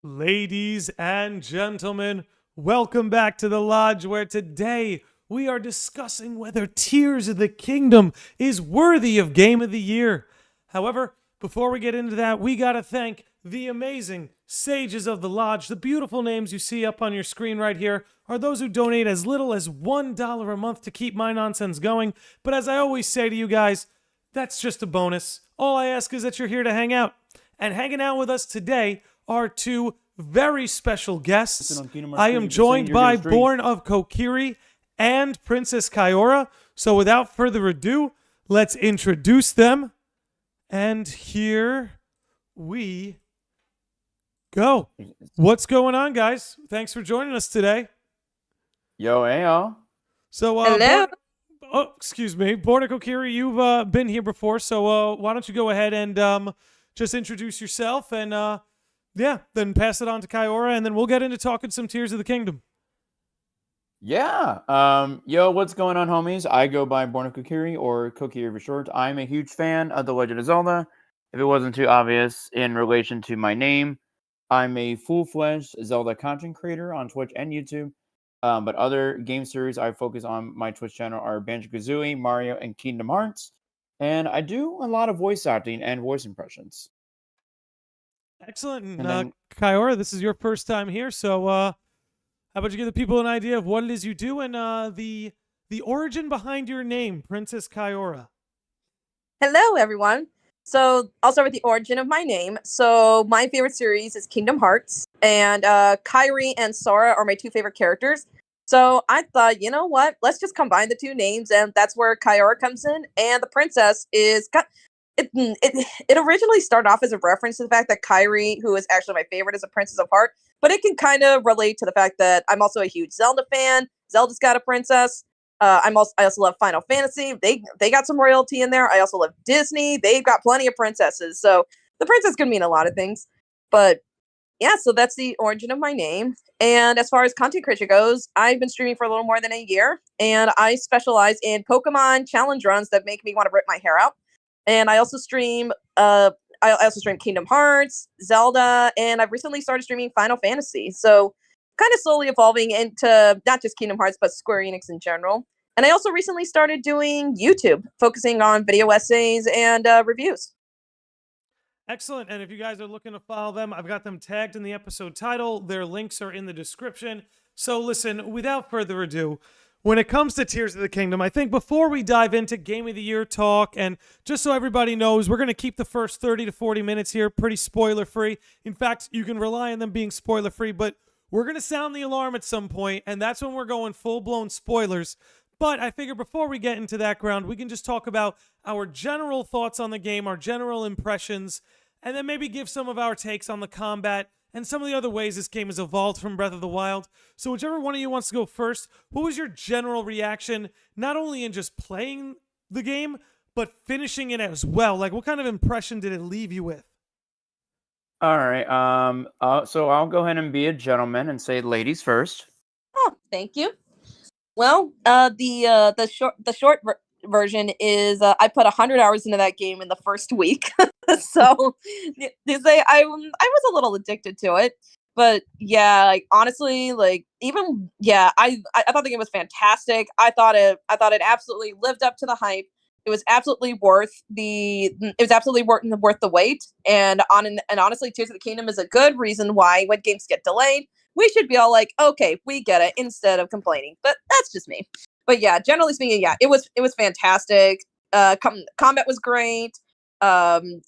Ladies and gentlemen, welcome back to the Lodge, where today we are discussing whether Tears of the Kingdom is worthy of Game of the Year. However, before we get into that, we gotta thank the amazing sages of the Lodge. The beautiful names you see up on your screen right here are those who donate as little as $1 a month to keep my nonsense going. But as I always say to you guys, that's just a bonus. All I ask is that you're here to hang out. And hanging out with us today are two very special guests. I am joined by BornofKokiri and PrincessKaiora. So without further ado, let's introduce them. And here we go. What's going on, guys? Thanks for joining us today. Yo, hey, y'all. So, Hello. excuse me. BornofKokiri, you've been here before, so why don't you go ahead and just introduce yourself and then pass it on to Kaiora, and then we'll get into talking some Tears of the Kingdom. Yeah. Yo, what's going on, homies? I go by BornofKokiri, or Kokiri for short. I'm a huge fan of The Legend of Zelda. If it wasn't too obvious in relation to my name, I'm a full-fledged Zelda content creator on Twitch and YouTube. But other game series I focus on my Twitch channel are Banjo-Kazooie, Mario, and Kingdom Hearts. And I do a lot of voice acting and voice impressions. Excellent. And, And then- Kaiora, this is your first time here, so how about you give the people an idea of what it is you do and the origin behind your name, Princess Kaiora? Hello, everyone. So I'll start with the origin of my name. So my favorite series is Kingdom Hearts, and Kairi and Sora are my two favorite characters. So I thought, you know what? Let's just combine the two names, and that's where Kaiora comes in. And the princess is it originally started off as a reference to the fact that Kairi, who is actually my favorite, is a princess of heart. But it can kind of relate to the fact that I'm also a huge Zelda fan. Zelda's got a princess. I also love Final Fantasy. They got some royalty in there. I also love Disney. They've got plenty of princesses. So the princess could mean a lot of things. But yeah, so that's the origin of my name. And as far as content creation goes, I've been streaming for a little more than a year, and I specialize in Pokemon challenge runs that make me want to rip my hair out. And I also stream Kingdom Hearts, Zelda, and I've recently started streaming Final Fantasy. So kind of slowly evolving into not just Kingdom Hearts, but Square Enix in general. And I also recently started doing YouTube, focusing on video essays and reviews. Excellent. And if you guys are looking to follow them, I've got them tagged in the episode title. Their links are in the description. So listen, without further ado, when it comes to Tears of the Kingdom, I think before we dive into Game of the Year talk, and just so everybody knows, we're going to keep the first 30 to 40 minutes here pretty spoiler-free. In fact, you can rely on them being spoiler-free, but we're going to sound the alarm at some point, and that's when we're going full-blown spoilers. But I figure before we get into that ground, we can just talk about our general thoughts on the game, our general impressions, and then maybe give some of our takes on the combat and some of the other ways this game has evolved from Breath of the Wild. So whichever one of you wants to go first, what was your general reaction, not only in just playing the game, but finishing it as well? Like, what kind of impression did it leave you with? All right. So I'll go ahead and be a gentleman and say ladies first. Oh, thank you. Well, the short version is I put 100 hours into that game in the first week. So they say I was a little addicted to it. But yeah, like honestly, like even I thought the game was fantastic. I thought it absolutely lived up to the hype. It was absolutely worth the wait. And honestly, Tears of the Kingdom is a good reason why when games get delayed, we should be all like, okay, we get it, instead of complaining. But that's just me. But yeah, generally speaking, yeah, it was fantastic. Combat was great. Dungeons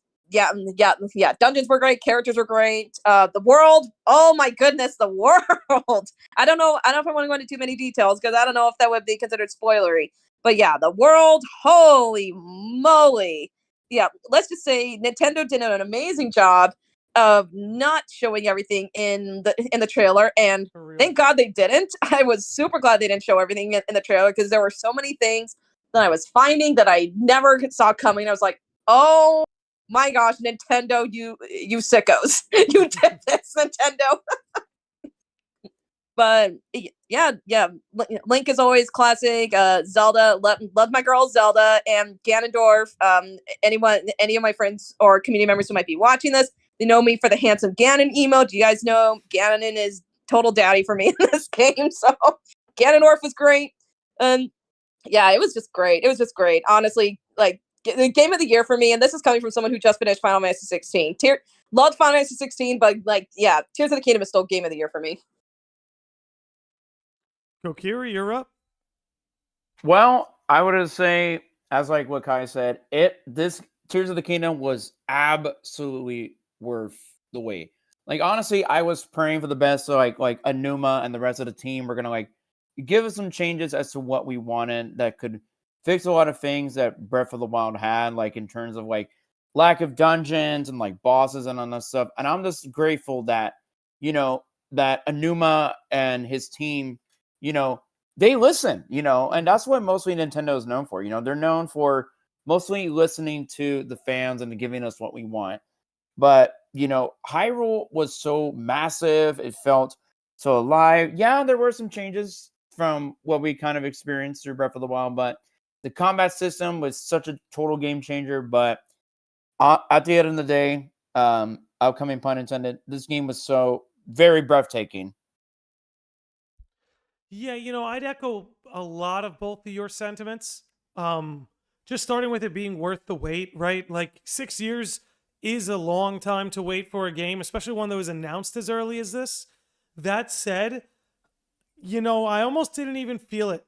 were great. Characters were great. The world, oh my goodness, the world. I don't know if I want to go into too many details because I don't know if that would be considered spoilery. But yeah, the world, holy moly. Yeah, let's just say Nintendo did an amazing job of not showing everything in the trailer, and thank God they didn't. I was super glad they didn't show everything in the trailer because there were so many things that I was finding that I never saw coming. I was like, oh my gosh, Nintendo, you sickos. You did this, Nintendo. But yeah, Link is always classic. Zelda, love my girl Zelda and Ganondorf. Any of my friends or community members who might be watching this, They know me for the handsome Ganon emote. Do you guys know Ganon is total daddy for me in this game? So Ganondorf was great. And yeah, it was just great. It was just great. Honestly, like the game of the year for me, and this is coming from someone who just finished Final Fantasy 16. Loved Final Fantasy 16, but like, yeah, Tears of the Kingdom is still game of the year for me. Kokiri, you're up. Well, I would say, as like what Kai said, this Tears of the Kingdom was absolutely worth the wait. Like honestly, I was praying for the best. So like Anuma and the rest of the team were gonna like give us some changes as to what we wanted that could fix a lot of things that Breath of the Wild had, like in terms of like lack of dungeons and like bosses and all that stuff. And I'm just grateful that that Anuma and his team, they listen, and that's what mostly Nintendo is known for. They're known for mostly listening to the fans and giving us what we want. But, Hyrule was so massive. It felt so alive. Yeah, there were some changes from what we kind of experienced through Breath of the Wild, but the combat system was such a total game changer. But at the end of the day, upcoming pun intended, this game was so very breathtaking. Yeah, I'd echo a lot of both of your sentiments. Just starting with it being worth the wait, right? Like 6 years is a long time to wait for a game, especially one that was announced as early as this. That said, I almost didn't even feel it,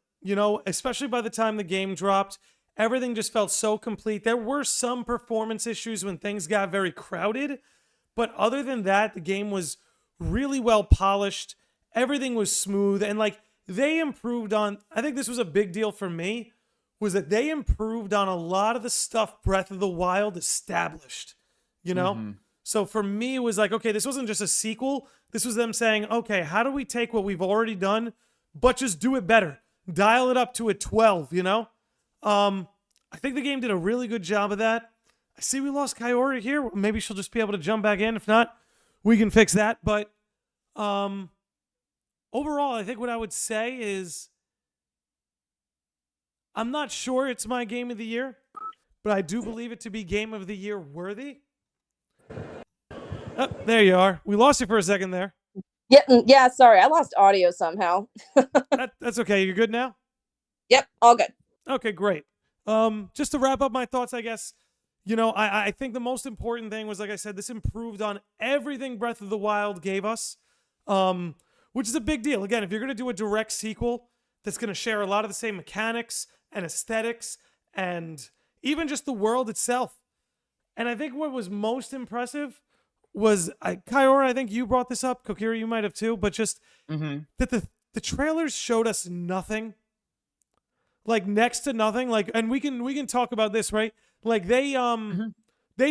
especially by the time the game dropped. Everything just felt so complete. There were some performance issues when things got very crowded, but other than that, the game was really well polished. Everything was smooth, and like they improved on, I think this was a big deal for me, was that they improved on a lot of the stuff Breath of the Wild established, So for me, it was like, okay, this wasn't just a sequel. This was them saying, okay, how do we take what we've already done, but just do it better? Dial it up to a 12, I think the game did a really good job of that. I see we lost Kaiora here. Maybe she'll just be able to jump back in. If not, we can fix that. But overall, I think what I would say is I'm not sure it's my game of the year, but I do believe it to be game of the year worthy. Oh, there you are. We lost you for a second there. Yeah, sorry. I lost audio somehow. That's okay. You're good now? Yep, all good. Okay, great. Just to wrap up my thoughts, I guess, I think the most important thing was, like I said, this improved on everything Breath of the Wild gave us, which is a big deal. Again, if you're going to do a direct sequel that's going to share a lot of the same mechanics and aesthetics and even just the world itself. And I think what was most impressive was, Kaiora, I think you brought this up. Kokiri, you might have too, but just that the trailers showed us nothing. Like next to nothing. Like, and we can talk about this, right? Like they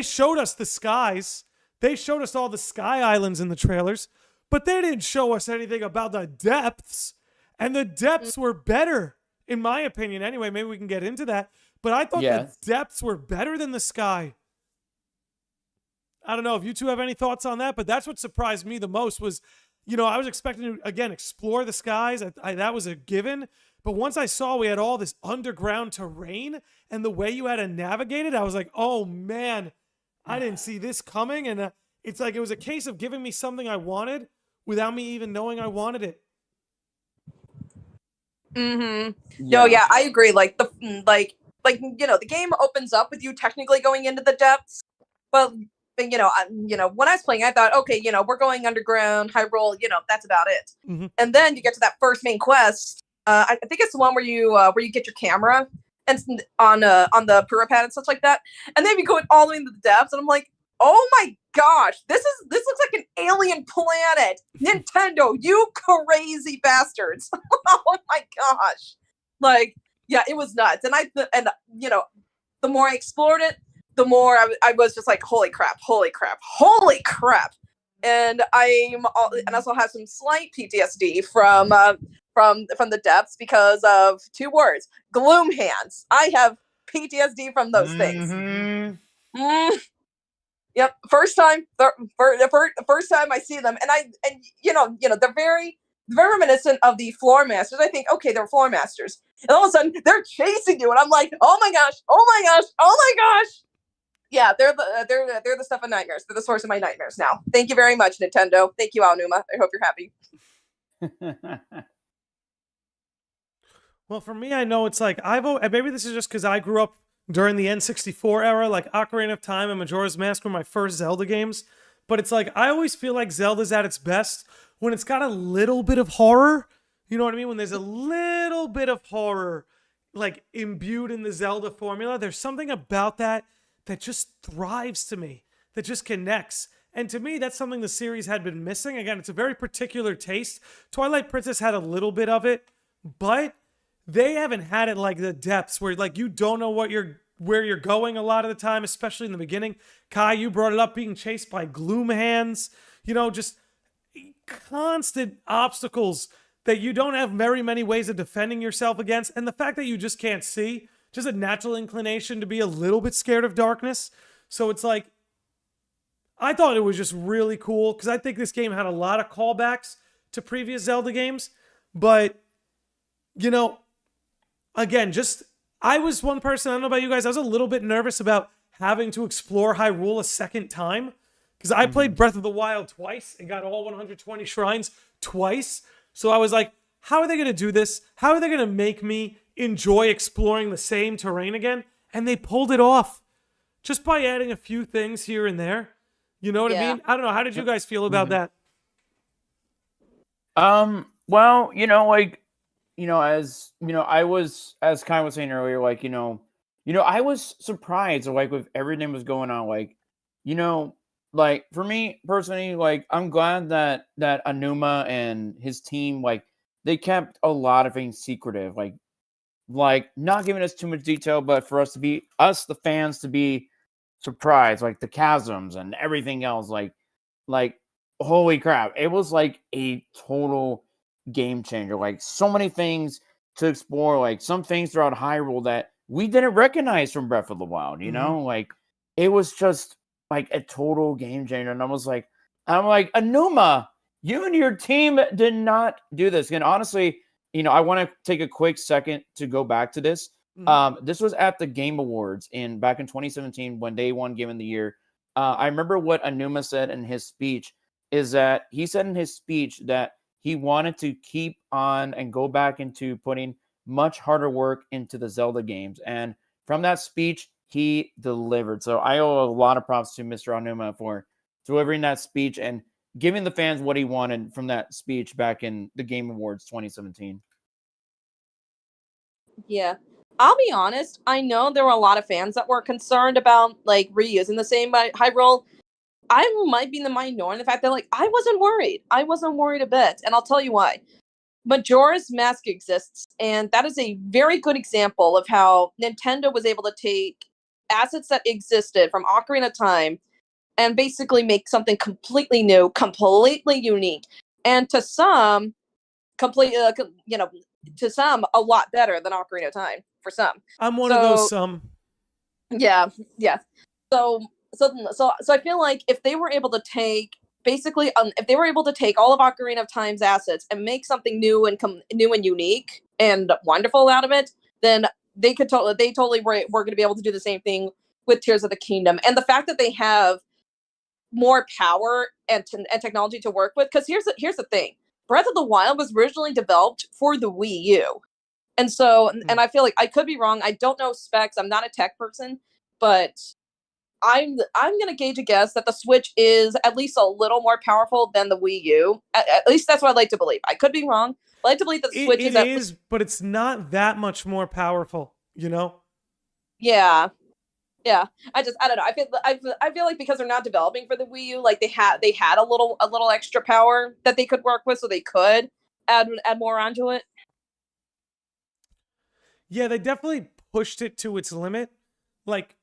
showed us the skies. They showed us all the sky islands in the trailers, but they didn't show us anything about the depths. And the depths were better, in my opinion. Anyway, maybe we can get into that. But I thought the depths were better than the sky. I don't know if you two have any thoughts on that, but that's what surprised me the most was, I was expecting to, again, explore the skies. That was a given. But once I saw we had all this underground terrain and the way you had to navigate it, I was like, oh, man, I didn't see this coming. And it's like it was a case of giving me something I wanted without me even knowing I wanted it. No, yeah, I agree. Like, the game opens up with you technically going into the depths. But, when I was playing, I thought, okay, we're going underground, Hyrule, that's about it. And then you get to that first main quest. I think it's the one where you get your camera and on the Pura pad and such like that, and then you go all the way into the depths, and I'm like, oh my gosh, this looks like an alien planet. Nintendo, you crazy bastards! Oh my gosh, like yeah, it was nuts, and the more I explored it, the more I was just like, holy crap, and I also have some slight PTSD from the depths because of two words: gloom hands. I have PTSD from those things. Yep. First time I see them, and they're very reminiscent of the floor masters. I think, okay, they're floor masters, and all of a sudden they're chasing you, and I'm like, oh my gosh. Yeah, they're the stuff of nightmares. They're the source of my nightmares now. Thank you very much, Nintendo. Thank you, Aonuma. I hope you're happy. Well, for me, I know it's like maybe this is just because I grew up during the N64 era, like Ocarina of Time and Majora's Mask were my first Zelda games. But it's like I always feel like Zelda's at its best when it's got a little bit of horror. You know what I mean? When there's a little bit of horror like imbued in the Zelda formula, there's something about that that just thrives to me, that just connects. And to me, that's something the series had been missing. Again, it's a very particular taste. Twilight Princess had a little bit of it, but they haven't had it like the depths where like you don't know where you're going a lot of the time, especially in the beginning. Kai, you brought it up, being chased by gloom hands, just constant obstacles that you don't have very many ways of defending yourself against. And the fact that you just can't see, just a natural inclination to be a little bit scared of darkness. So it's like, I thought it was just really cool because I think this game had a lot of callbacks to previous Zelda games. But, again, I was one person, I don't know about you guys, I was a little bit nervous about having to explore Hyrule a second time because I played Breath of the Wild twice and got all 120 shrines twice. So I was like, how are they going to do this? How are they going to make me enjoy exploring the same terrain again? And they pulled it off just by adding a few things here and there. You know what I mean? I don't know. How did you guys feel about that? Well, as Kai was saying earlier, I was surprised, like, with everything was going on, like, for me personally, like, I'm glad that Aonuma and his team, like, they kept a lot of things secretive, like not giving us too much detail, but for us, the fans, to be surprised, like the chasms and everything else, like holy crap, it was like a total game changer. Like, so many things to explore, like some things throughout Hyrule that we didn't recognize from Breath of the Wild, like it was just like a total game changer. And I'm like, Aonuma, you and your team did not do this. And honestly, I want to take a quick second to go back to this. This was at the Game Awards back in 2017 when they won Game of the Year. I remember what Aonuma said in his speech that he wanted to keep on and go back into putting much harder work into the Zelda games. And from that speech, he delivered. So I owe a lot of props to Mr. Aonuma for delivering that speech and giving the fans what he wanted from that speech back in the Game Awards 2017. Yeah. I'll be honest, I know there were a lot of fans that were concerned about like reusing the same Hyrule. I might be in the minority in the fact that like I wasn't worried. I wasn't worried a bit, and I'll tell you why. Majora's Mask exists, and that is a very good example of how Nintendo was able to take assets that existed from Ocarina of Time and basically make something completely new, completely unique, and to some, to some, a lot better than Ocarina of Time. For some, I'm one of those some. Yeah. So I feel like if they were able to take if they were able to take all of Ocarina of Time's assets and make something new and unique and wonderful out of it, then they totally were going to be able to do the same thing with Tears of the Kingdom. And the fact that they have more power and technology to work with, because here's the thing: Breath of the Wild was originally developed for the Wii U. And so, and I feel like I could be wrong. I don't know specs. I'm not a tech person, but I'm gonna gauge a guess that the Switch is at least a little more powerful than the Wii U. At least that's what I'd like to believe. I could be wrong. But I like to believe that the Switch is but it's not that much more powerful. Yeah. I don't know. I feel like because they're not developing for the Wii U, like they had a little extra power that they could work with, so they could add more onto it. Yeah, they definitely pushed it to its limit. Like,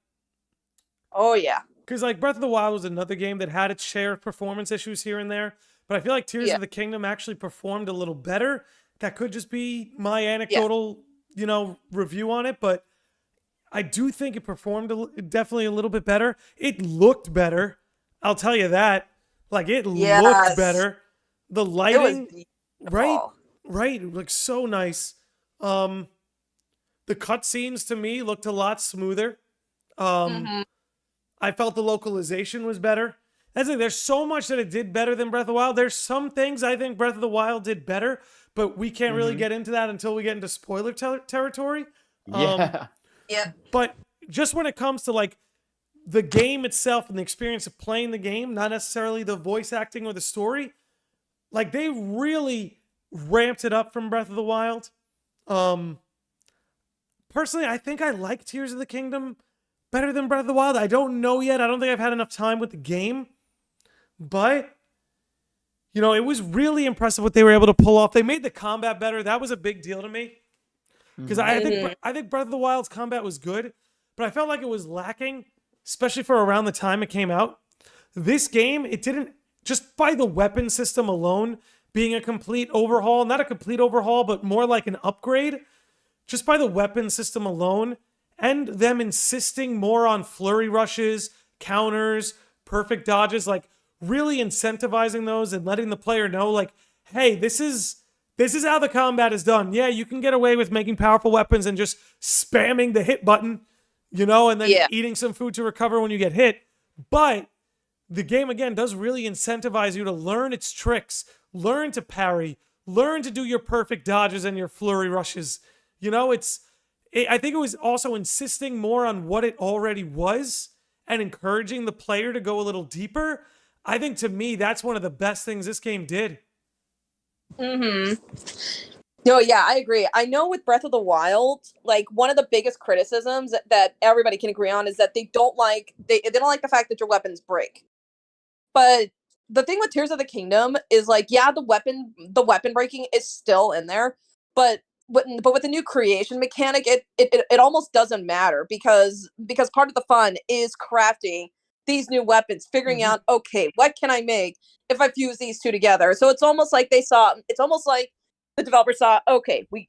oh yeah. Because like Breath of the Wild was another game that had its share of performance issues here and there, but I feel like Tears of the Kingdom actually performed a little better. That could just be my anecdotal, review on it, but I do think it performed definitely a little bit better. It looked better. I'll tell you that. Like, it looked better. The lighting, right, it looks so nice. The cutscenes to me looked a lot smoother. I felt the localization was better. That's like, there's so much that it did better than Breath of the Wild. There's some things I think Breath of the Wild did better, but we can't really get into that until we get into spoiler territory. Yeah. Yeah. But just when it comes to like the game itself and the experience of playing the game, not necessarily the voice acting or the story, like they really ramped it up from Breath of the Wild. Personally, I think I like Tears of the Kingdom better than Breath of the Wild. I don't know yet. I don't think I've had enough time with the game. But, you know, it was really impressive what they were able to pull off. They made the combat better. That was a big deal to me. Because I think Breath of the Wild's combat was good, but I felt like it was lacking, especially for around the time it came out. This game, it didn't, just by the weapon system alone being a complete overhaul, not a complete overhaul, but more like an upgrade, just by the weapon system alone, and them insisting more on flurry rushes, counters, perfect dodges, like really incentivizing those and letting the player know, like, hey, this is how the combat is done. Yeah, you can get away with making powerful weapons and just spamming the hit button, you know, and then eating some food to recover when you get hit. But the game, again, does really incentivize you to learn its tricks, learn to parry, learn to do your perfect dodges and your flurry rushes. You know, I think it was also insisting more on what it already was and encouraging the player to go a little deeper. I think, to me, that's one of the best things this game did. No, yeah, I agree. I know with Breath of the Wild, like one of the biggest criticisms that everybody can agree on is that they don't like the fact that your weapons break. But the thing with Tears of the Kingdom is like, yeah, the weapon breaking is still in there, but with the new creation mechanic, it almost doesn't matter because part of the fun is crafting these new weapons, figuring out, okay, what can I make if I fuse these two together? So it's almost like the developer saw, okay, we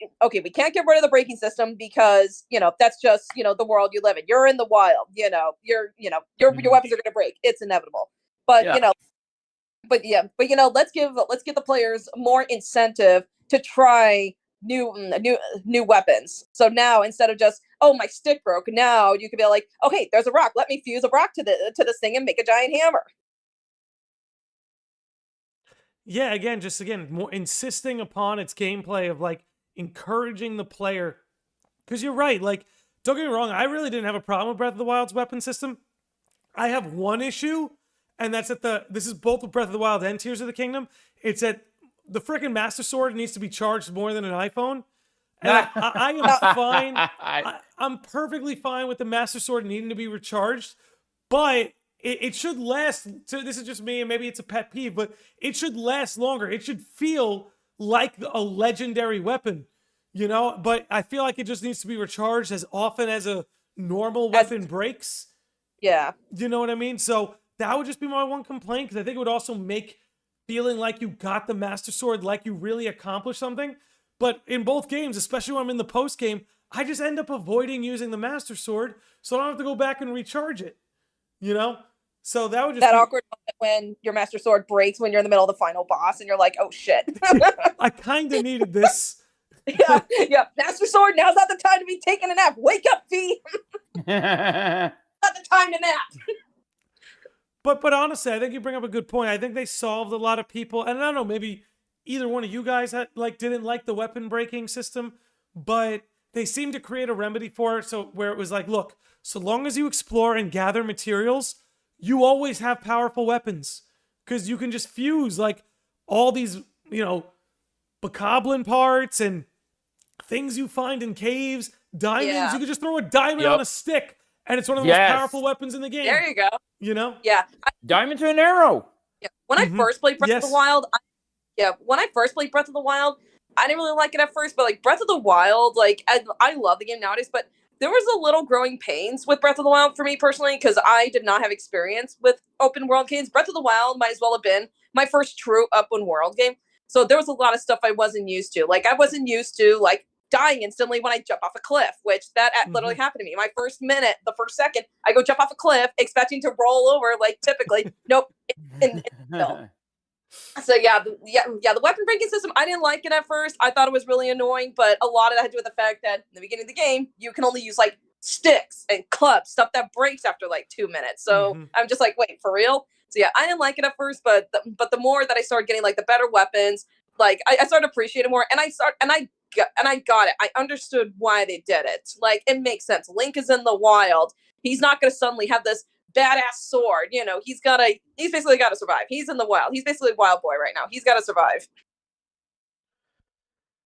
can't get rid of the braking system because, you know, that's just, you know, the world you live in. You're in the wild, you know, your weapons are going to break. It's inevitable. But, you know, let's give the players more incentive to try new weapons. So now instead of just, oh, my stick broke, now you can be like, okay, there's a rock. Let me fuse a rock to this thing and make a giant hammer. Yeah, again, more insisting upon its gameplay of like encouraging the player. Because you're right, like, don't get me wrong, I really didn't have a problem with Breath of the Wild's weapon system. I have one issue, and that's this is both with Breath of the Wild and Tears of the Kingdom. It's that the freaking Master Sword needs to be charged more than an iPhone. And I am fine. I'm perfectly fine with the Master Sword needing to be recharged, but it should last. So this is just me, and maybe it's a pet peeve, but it should last longer. It should feel like a legendary weapon, you know? But I feel like it just needs to be recharged as often as a normal weapon breaks. Yeah. You know what I mean? So that would just be my one complaint, because I think it would also make feeling like you got the Master Sword, like you really accomplished something. But in both games, especially when I'm in the post game, I just end up avoiding using the Master Sword, so I don't have to go back and recharge it. You know? So that would just that awkward moment when your Master Sword breaks when you're in the middle of the final boss and you're like, oh shit. I kind of needed this. Yeah. Master Sword, now's not the time to be taking a nap. Wake up, V. Not the time to nap. But honestly, I think you bring up a good point. I think they solved a lot of people, and I don't know, maybe either one of you guys didn't like the weapon breaking system, but they seemed to create a remedy for it. So where it was like, look, so long as you explore and gather materials, you always have powerful weapons, because you can just fuse like all these, you know, bokoblin parts and things you find in caves, diamonds. Yeah. You can just throw a diamond on a stick, and it's one of the most powerful weapons in the game. There you go. You know? Yeah. Diamond to an arrow. Yeah. When I first played Breath of the Wild, I didn't really like it at first, but like Breath of the Wild, like I love the game nowadays, but there was a little growing pains with Breath of the Wild for me personally, because I did not have experience with open world games. Breath of the Wild might as well have been my first true open world game. So there was a lot of stuff I wasn't used to. Like I wasn't used to like dying instantly when I jump off a cliff, which that literally happened to me. My first minute, the first second, I go jump off a cliff expecting to roll over like typically. Nope. No. So the weapon breaking system, I didn't like it at first. I thought it was really annoying, but a lot of that had to do with the fact that in the beginning of the game, you can only use like sticks and clubs, stuff that breaks after like 2 minutes. So I'm just like, wait, for real? So yeah, I didn't like it at first, but the more that I started getting like the better weapons, like I started appreciating more, and I got it. I understood why they did it. Like, it makes sense. Link is in the wild. He's not gonna suddenly have this badass sword. You know, he's basically gotta survive. He's in the wild. He's basically a wild boy right now. He's gotta survive.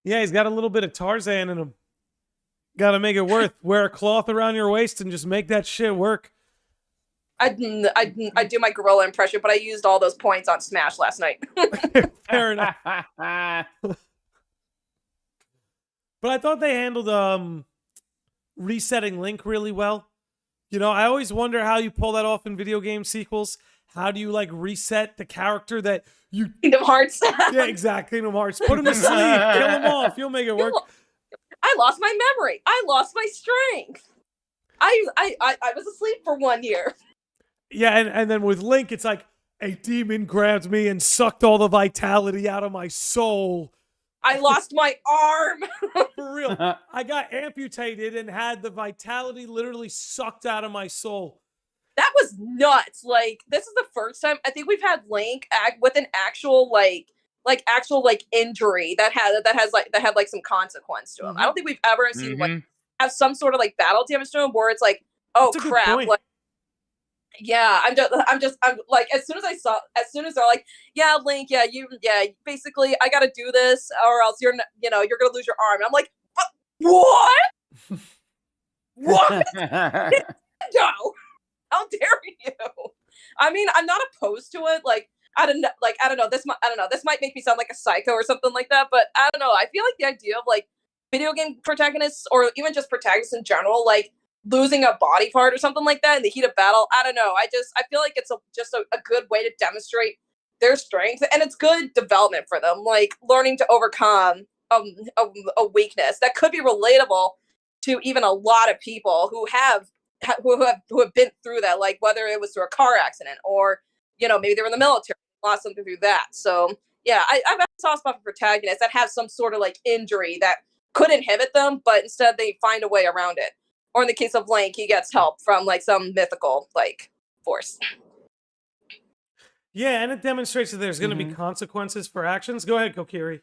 Yeah, he's got a little bit of Tarzan in him. Gotta make it worth. Wear a cloth around your waist and just make that shit work. I do my gorilla impression, but I used all those points on Smash last night. Fair enough. But I thought they handled resetting Link really well. You know, I always wonder how you pull that off in video game sequels. How do you like reset the character that you Kingdom Hearts? Yeah, exactly. Kingdom Hearts. Put him to sleep. Kill him off. You'll make it work. I lost my memory. I lost my strength. I was asleep for 1 year. Yeah, and then with Link, it's like a demon grabbed me and sucked all the vitality out of my soul. I lost my arm. For real. I got amputated and had the vitality literally sucked out of my soul. That was nuts. Like, this is the first time I think we've had Link act with an actual actual injury that had some consequence to him. I don't think we've ever seen like have some sort of like battle damage to him where it's like, oh crap, like, yeah, I'm like, as soon as they're like, yeah, Link, basically I gotta do this or else you're gonna lose your arm. And I'm like, what? What? No, how dare you? I mean, I'm not opposed to it. Like, I don't know. This might make me sound like a psycho or something like that, but I don't know. I feel like the idea of like video game protagonists or even just protagonists in general, like losing a body part or something like that in the heat of battle. I don't know. I feel like it's just a good way to demonstrate their strength, and it's good development for them, like learning to overcome a weakness that could be relatable to even a lot of people who have been through that, like whether it was through a car accident or maybe they were in the military, lost something through that. So yeah, I've got a soft spot for protagonists that have some sort of like injury that could inhibit them, but instead they find a way around it. Or in the case of Link, he gets help from like some mythical like force. Yeah, and it demonstrates that there's going to be consequences for actions. Go ahead, Kokiri.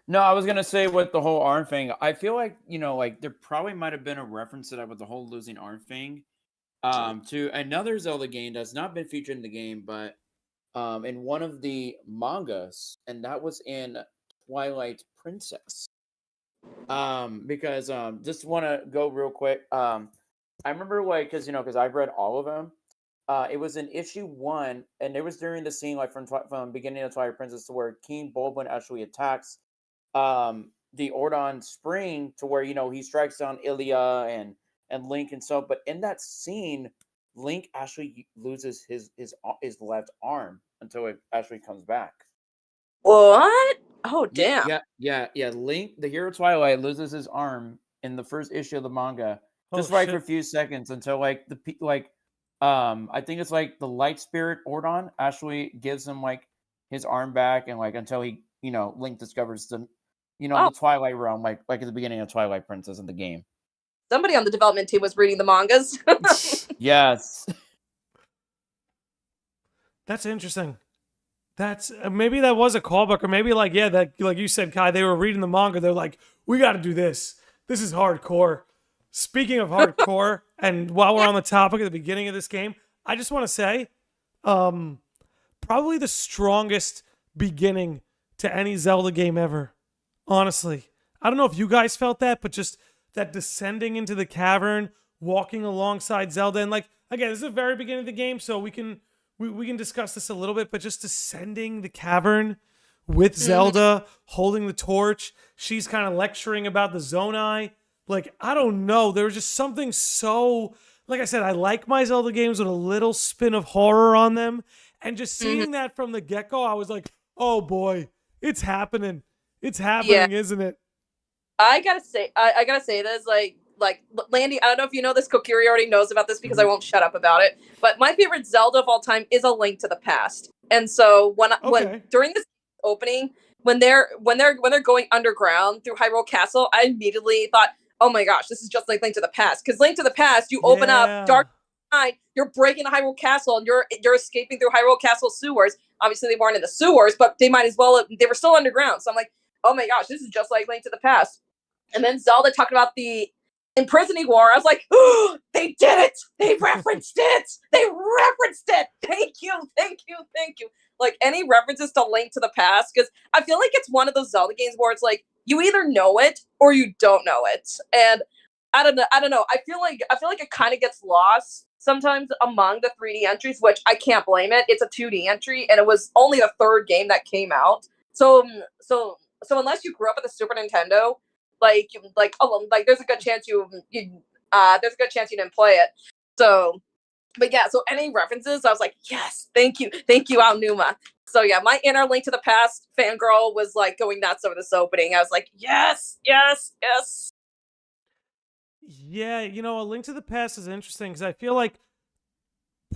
No, I was gonna say with the whole arm thing, I feel like like there probably might have been a reference to that with the whole losing arm thing, to another Zelda game that's not been featured in the game, but in one of the mangas, and that was in Twilight Princess. Because just want to go real quick. I remember like because I've read all of them. It was in issue 1, and it was during the scene like from beginning of Twilight Princess to where King Bulblin actually attacks the Ordon Spring to where he strikes down Ilia and Link and so. But in that scene, Link actually loses his left arm until it actually comes back. What? Oh damn! Yeah. Link, the hero Twilight, loses his arm in the first issue of the manga, for a few seconds until like I think it's like the Light Spirit Ordon actually gives him like his arm back, and like until he Link discovers the the Twilight Realm, like at the beginning of Twilight Princess in the game. Somebody on the development team was reading the mangas. Yes. That's interesting. That's maybe that was a callback, or maybe like you said, Kai, they were reading the manga. They're like, we got to do this. This is hardcore. Speaking of hardcore, and while we're on the topic at the beginning of this game, I just want to say, probably the strongest beginning to any Zelda game ever. Honestly, I don't know if you guys felt that, but just that descending into the cavern, walking alongside Zelda, and like again, this is the very beginning of the game, so we can discuss this a little bit, but just descending the cavern with Zelda holding the torch, she's kind of lecturing about the Zonai. Like, I don't know, there was just something so, like I said, I like my Zelda games with a little spin of horror on them, and just seeing that from the get-go, I was like, oh boy, it's happening. It's happening, isn't it? I gotta say this, like Landy, I don't know if you know this, Kokiri already knows about this because I won't shut up about it, but my favorite Zelda of all time is A Link to the Past. And so when during this opening, when they're going underground through Hyrule Castle, I immediately thought, oh my gosh, this is just like Link to the Past. Because Link to the Past, you open up Yeah. Dark Night, you're breaking the Hyrule Castle, and you're escaping through Hyrule Castle sewers. Obviously, they weren't in the sewers, but they might as well. They were still underground. So I'm like, oh my gosh, this is just like Link to the Past. And then Zelda talked about the imprisoning war. I was like, oh, they did it! They referenced it! They referenced it! Thank you, thank you, thank you. Like any references to Link to the Past, because I feel like it's one of those Zelda games where it's like you either know it or you don't know it. And I don't know. I feel like it kind of gets lost sometimes among the 3D entries, which I can't blame it. It's a 2D entry, and it was only the third game that came out. So unless you grew up with the Super Nintendo, like there's a good chance you didn't play it. So, but yeah, so any references, I was like, yes, thank you, Aonuma. So yeah, my inner Link to the Past fangirl was like going nuts over this opening. I was like, yes, yes, yes. Yeah, A Link to the Past is interesting because I feel like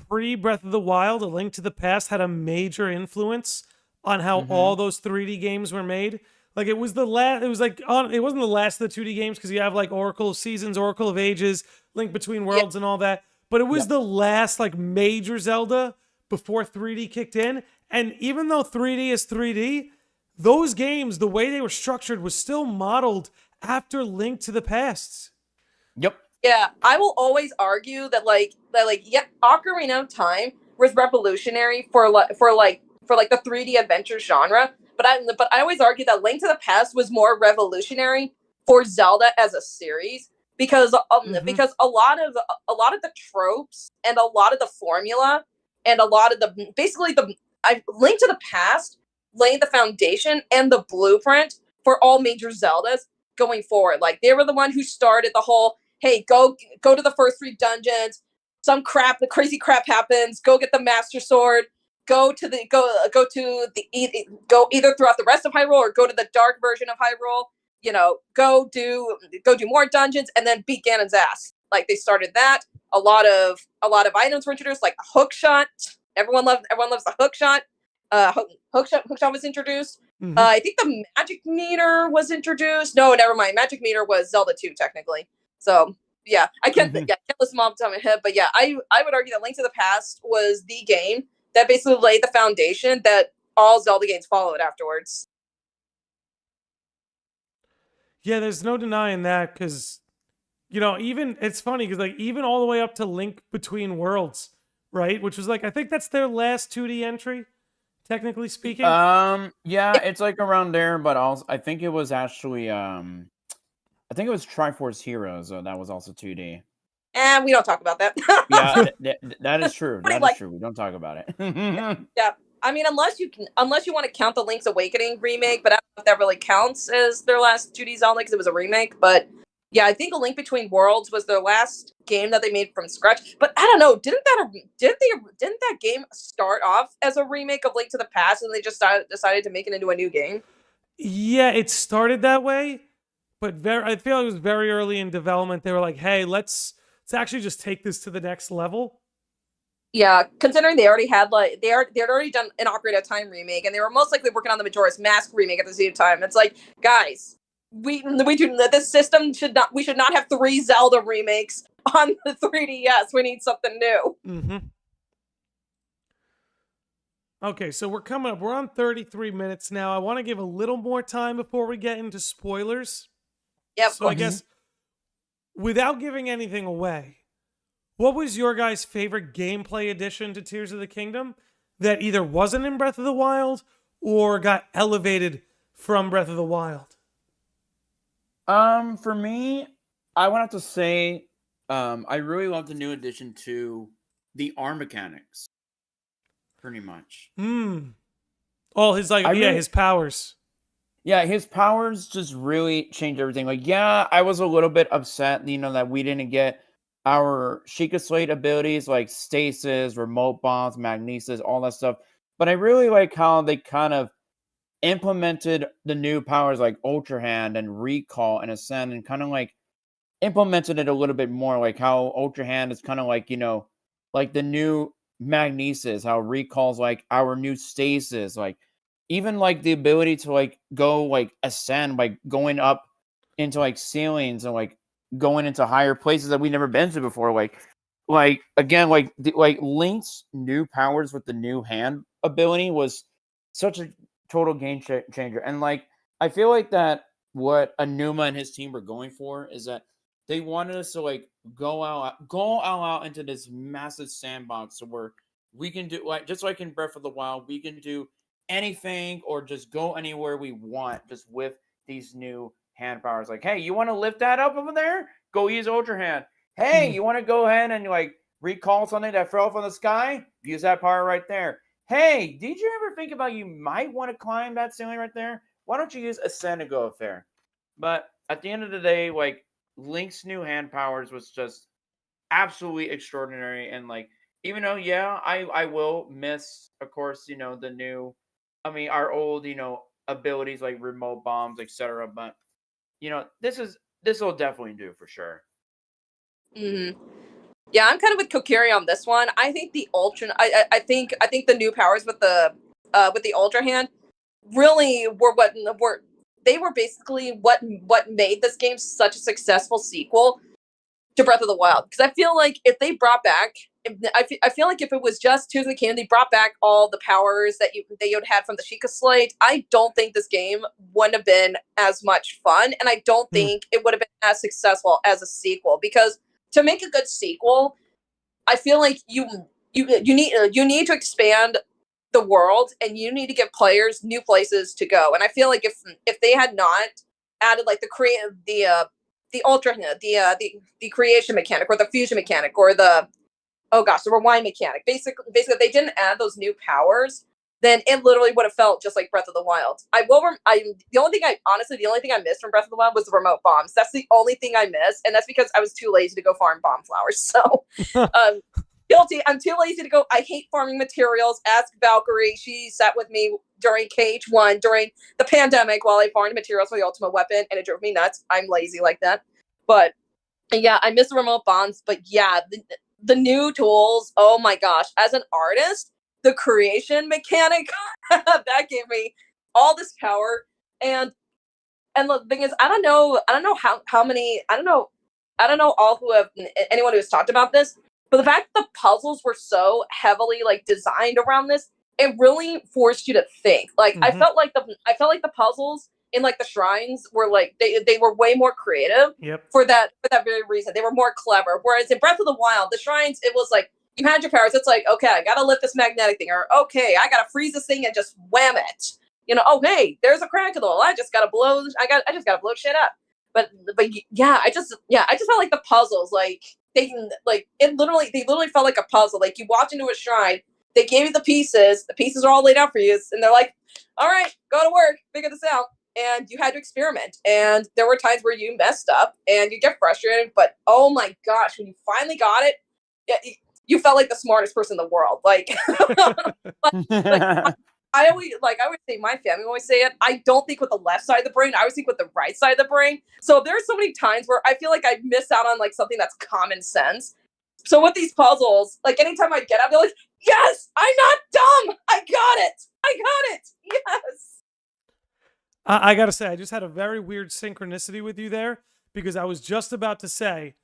pre-Breath of the Wild, A Link to the Past had a major influence on how all those 3D games were made. Like it was the last. It was like it wasn't the last of the 2D games because you have like Oracle of Seasons, Oracle of Ages, Link Between Worlds, and all that. But it was the last like major Zelda before 3D kicked in. And even though 3D is 3D, those games, the way they were structured, was still modeled after Link to the Past. Yep. Yeah, I will always argue that Ocarina of Time was revolutionary for the 3D adventure genre. But I always argue that Link to the Past was more revolutionary for Zelda as a series because because a lot of the tropes and a lot of the formula and a lot of the Link to the Past laid the foundation and the blueprint for all major Zeldas going forward. Like they were the one who started the whole, hey, go to the first 3 dungeons. The crazy crap happens. Go get the Master Sword. Go either throughout the rest of Hyrule or go to the dark version of Hyrule. Go do more dungeons and then beat Ganon's ass. Like they started that. A lot of items were introduced, like hook shot. Everyone loves the hook shot. Hook shot was introduced. I think the magic meter was introduced. No, never mind. Magic meter was Zelda 2 technically. So yeah, I can't list them off the top of my head, but yeah, I would argue that Link to the Past was the game that basically laid the foundation that all Zelda games followed afterwards. Yeah, there's no denying that because, even it's funny because like even all the way up to Link Between Worlds, right? Which was like I think that's their last 2D entry, technically speaking. Yeah, it's like around there, but also I think it was actually I think it was Triforce Heroes, that was also 2D. And we don't talk about that. Yeah, that is true. That is true. We don't talk about it. Yeah. I mean, unless you want to count the Link's Awakening remake, but I don't know if that really counts as their last 2D Zelda because it was a remake. But yeah, I think A Link Between Worlds was their last game that they made from scratch. But I don't know, didn't that game start off as a remake of Link to the Past, and they just decided to make it into a new game? Yeah, it started that way, but I feel like it was very early in development. They were like, "Hey, let's actually just take this to the next level." Yeah, considering they already had they had already done an Ocarina of Time remake, and they were most likely working on the Majora's Mask remake at the same time. It's like, guys, we do this system we should not have 3 Zelda remakes on the 3DS. We need something new. Okay, so we're coming up. We're on 33 minutes now. I want to give a little more time before we get into spoilers. Yep. So I guess without giving anything away, what was your guys' favorite gameplay addition to Tears of the Kingdom that either wasn't in Breath of the Wild or got elevated from Breath of the Wild? For me, I would have to say, I really love the new addition to the arm mechanics. Pretty much. All his his powers. Yeah, his powers just really changed everything. Like, yeah, I was a little bit upset, that we didn't get our Sheikah Slate abilities like stasis, remote bombs, magnesis, all that stuff. But I really like how they kind of implemented the new powers like Ultra Hand and Recall and Ascend and kind of like implemented it a little bit more. Like how Ultra Hand is kind of like, like the new magnesis, how Recall's like our new stasis, like even like the ability to like go like ascend by going up into like ceilings and like going into higher places that we've never been to before. Again, Link's new powers with the new hand ability was such a total game changer. And like, I feel like that what Anuma and his team were going for is that they wanted us to like go all out into this massive sandbox where we can do like, just like in Breath of the Wild, we can do anything or just go anywhere we want just with these new hand powers. Like, hey, you want to lift that up over there? Go use Ultra Hand. Hey, you want to go ahead and like recall something that fell from the sky? Use that power right there. Hey, did you ever think about you might want to climb that ceiling right there? Why don't you use Ascend to go up there? But at the end of the day, like, Link's new hand powers was just absolutely extraordinary. And like, even though, yeah, I will miss, of course, our old, abilities like remote bombs, etc. But this will definitely do for sure. Mm-hmm. Yeah, I'm kind of with Kokiri on this one. I think the ultra. I think the new powers with the Ultra Hand really were basically what made this game such a successful sequel to Breath of the Wild. Because I feel like if they brought back, I feel like if it was just Tears of the Kingdom, they brought back all the powers that you would had from the Sheikah Slate, I don't think this game wouldn't have been as much fun, and I don't think it would have been as successful as a sequel. Because to make a good sequel, I feel like you need to expand the world, and you need to give players new places to go. And I feel like if they had not added like the creation mechanic or the fusion mechanic or the rewind mechanic, basically if they didn't add those new powers, then it literally would have felt just like Breath of the Wild. The only thing I missed from Breath of the Wild was the remote bombs. That's the only thing I missed, and that's because I was too lazy to go farm bomb flowers. So, guilty. I'm too lazy to go. I hate farming materials. Ask Valkyrie. She sat with me during KH1 during the pandemic while I farmed materials for the ultimate weapon, and it drove me nuts. I'm lazy like that. But yeah, I miss the remote bombs. But yeah, the new tools. Oh my gosh! As an artist, the creation mechanic that gave me all this power. And the thing is, I don't know anyone who's talked about this, but the fact that the puzzles were so heavily like designed around this, it really forced you to think. Like, I felt like the puzzles in like the shrines were like they were way more creative. Yep. For that very reason. They were more clever. Whereas in Breath of the Wild, the shrines, it was like you had your powers. It's like, okay, I gotta lift this magnetic thing, or okay, I gotta freeze this thing and just wham it. Oh hey, there's a crack in the wall. I just gotta blow shit up. But yeah, I just felt like the puzzles, like they literally felt like a puzzle. Like, you walked into a shrine, they gave you the pieces are all laid out for you, and they're like, all right, go to work, figure this out. And you had to experiment. And there were times where you messed up and you get frustrated, but oh my gosh, when you finally got it, you felt like the smartest person in the world. Like, I always say, my family always say it, I don't think with the left side of the brain, I always think with the right side of the brain. So there's so many times where I feel like I miss out on like something that's common sense. So with these puzzles, like anytime I get up, they're like, yes, I'm not dumb. I got it. Yes. I gotta say, I just had a very weird synchronicity with you there, because I was just about to say,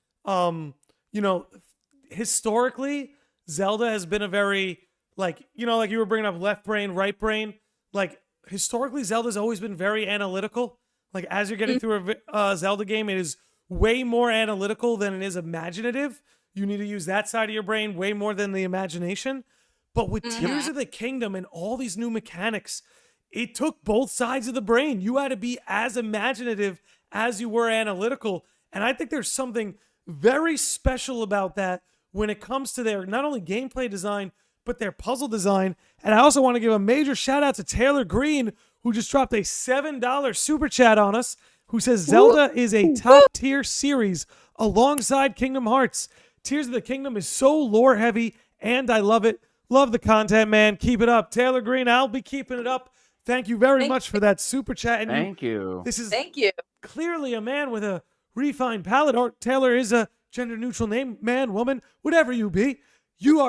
historically, Zelda has been a very, like you were bringing up left brain, right brain. Like, historically, Zelda's always been very analytical. Like, as you're getting through a Zelda game, it is way more analytical than it is imaginative. You need to use that side of your brain way more than the imagination. But with Tears of the Kingdom and all these new mechanics, it took both sides of the brain. You had to be as imaginative as you were analytical. And I think there's something very special about that when it comes to their not only gameplay design, but their puzzle design. And I also want to give a major shout out to Taylor Green, who just dropped a $7 super chat on us, who says Zelda is a top tier series alongside Kingdom Hearts. Tears of the Kingdom is so lore heavy and I love it. Love the content, man. Keep it up. Taylor Green, I'll be keeping it up. Thank you very much for that super chat. And Thank you. Thank you. Clearly a man with a refined palate. Or Taylor is a gender neutral name, man, woman, whatever you be. You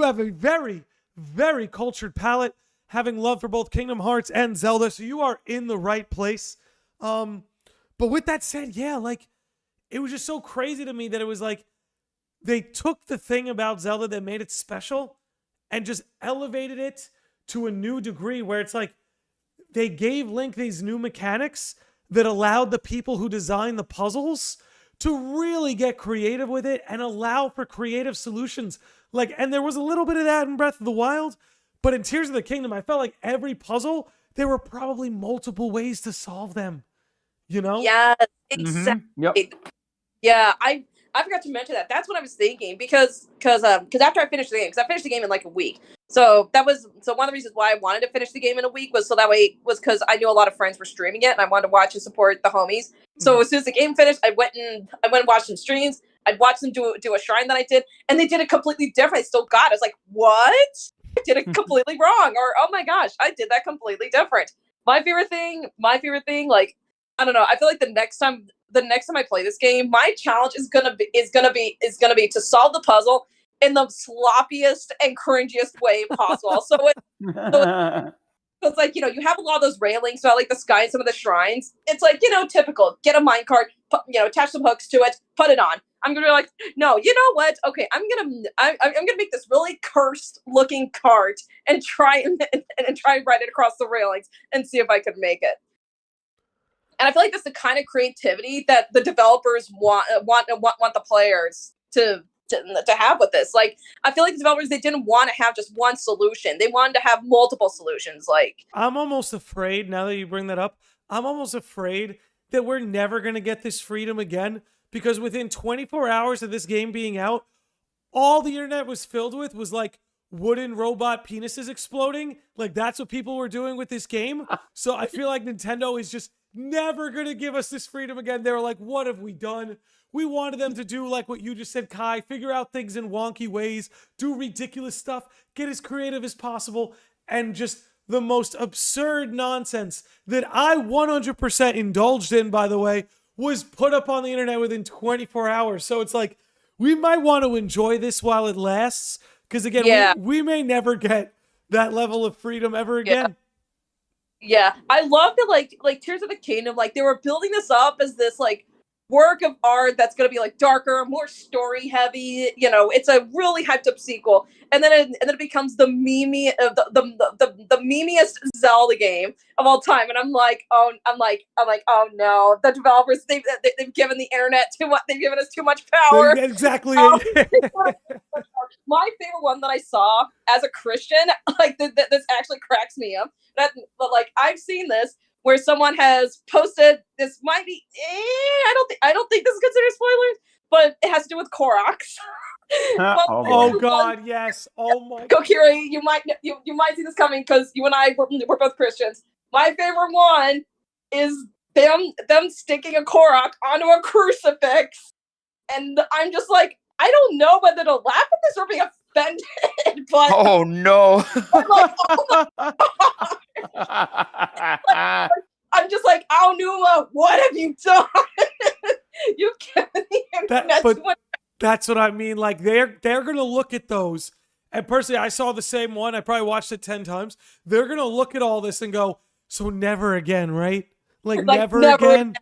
have a very, very cultured palate, having love for both Kingdom Hearts and Zelda. So you are in the right place. But with that said, yeah, like it was just so crazy to me that it was like they took the thing about Zelda that made it special and just elevated it to a new degree where it's like they gave Link these new mechanics that allowed the people who designed the puzzles to really get creative with it and allow for creative solutions. Like, and there was a little bit of that in Breath of the Wild, but in Tears of the Kingdom, I felt like every puzzle, there were probably multiple ways to solve them. You know? Yeah, Mhm. Yep. exactly. Yeah, I forgot to mention that. That's what I was thinking because after I finished the game, because I finished the game in like a week. So one of the reasons why I wanted to finish the game in a week was so that way was because I knew a lot of friends were streaming it and I wanted to watch and support the homies. So as soon as the game finished, I went and watched some streams. I'd watch them do a shrine that I did, and they did it completely different. I still got it. I was like, what? I did it completely wrong, or oh my gosh, I did that completely different. My favorite thing, like I don't know. I feel like the next time I play this game, my challenge is gonna be to solve the puzzle in the sloppiest and cringiest way possible. So it's like, you have a lot of those railings throughout like the sky and some of the shrines. It's like, typical. Get a minecart, attach some hooks to it, put it on. I'm gonna be like, no, you know what? Okay, I'm gonna make this really cursed looking cart and try and ride it across the railings and see if I could make it. And I feel like that's the kind of creativity that the developers want the players to have with this. Like, I feel like the developers, they didn't want to have just one solution. They wanted to have multiple solutions. Like, I'm almost afraid, now that you bring that up, I'm almost afraid that we're never going to get this freedom again, because within 24 hours of this game being out, all the internet was filled with was like wooden robot penises exploding. Like, that's what people were doing with this game. So I feel like Nintendo is just never going to give us this freedom again. They were like, what have we done? We wanted them to do like what you just said, Kai, figure out things in wonky ways, do ridiculous stuff, get as creative as possible, and just the most absurd nonsense that I 100% indulged in, by the way, was put up on the internet within 24 hours. So it's like, we might want to enjoy this while it lasts, because again, Yeah. we may never get that level of freedom ever again. Yeah, I love that. Like Tears of the Kingdom, like they were building this up as this like work of art that's gonna be like darker, more story heavy. It's a really hyped up sequel, and then it becomes the the memeiest Zelda game of all time. And I'm like, oh no, the developers, they've given the internet too much. They've given us too much power. Exactly. My favorite one that I saw as a Christian, like this actually cracks me up. But like, I've seen this where someone has posted, this might be, I don't think this is considered spoilers, but it has to do with Koroks. Oh God, yes. Oh my. Kokiri, you might see this coming because you and I we're both Christians. My favorite one is them sticking a Korok onto a crucifix, and I'm just like, I don't know whether to laugh at this or be offended, but oh no. I'm like, oh my I'm just like, Aonuma, what have you done? You've given the internet too much. That's what I mean. Like, they're gonna look at those, and personally, I saw the same one. I probably watched it 10 times. They're gonna look at all this and go, "So never again, right? Like never again."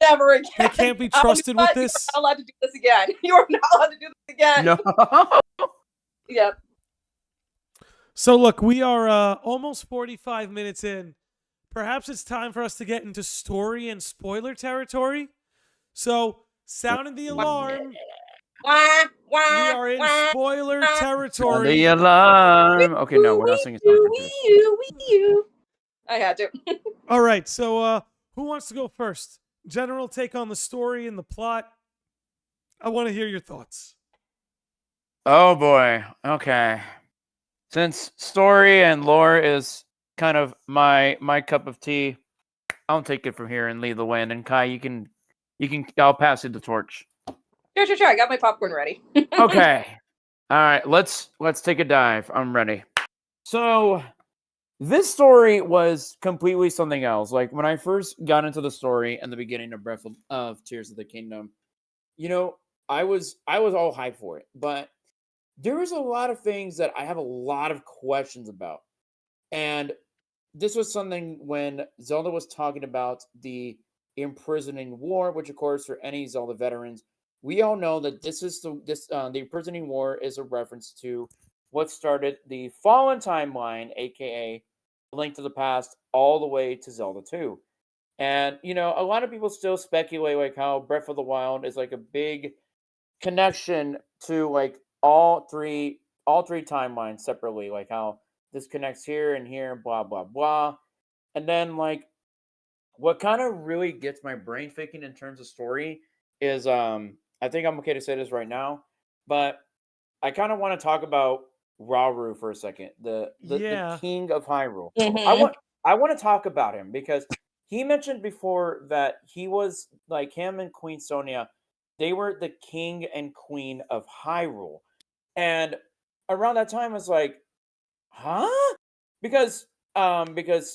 Never again. They can't be trusted with this. You're not allowed to do this again. You are not allowed to do this again. No. Yep. So look, we are almost 45 minutes in. Perhaps it's time for us to get into story and spoiler territory. So, sounding the alarm. We are in spoiler territory. The alarm. Okay, no, we're not singing songs. I had to. All right, so who wants to go first? General take on the story and the plot. I want to hear your thoughts. Oh boy. Okay. Since story and lore is kind of my cup of tea, I'll take it from here and lead the way. And then Kai, you can I'll pass you the torch. Sure. I got my popcorn ready. Okay. All right, let's take a dive. I'm ready. So this story was completely something else. Like, when I first got into the story and the beginning of Breath of Tears of the Kingdom, I was all hyped for it. But there was a lot of things that I have a lot of questions about. And this was something when Zelda was talking about the imprisoning war, which of course for any Zelda veterans, we all know that the imprisoning war is a reference to what started the Fallen timeline, aka Link to the Past, all the way to Zelda 2. And a lot of people still speculate like how Breath of the Wild is like a big connection to like all three timelines separately, like how this connects here and here, blah blah blah. And then like what kind of really gets my brain thinking in terms of story is I think I'm okay to say this right now, but I kind of want to talk about Rauru for a second, the Yeah. king of Hyrule. I Mhm. want I want to talk about him because he mentioned before that he was like him and Queen Sonia, they were the king and queen of Hyrule. And around that time, I was like, huh? Because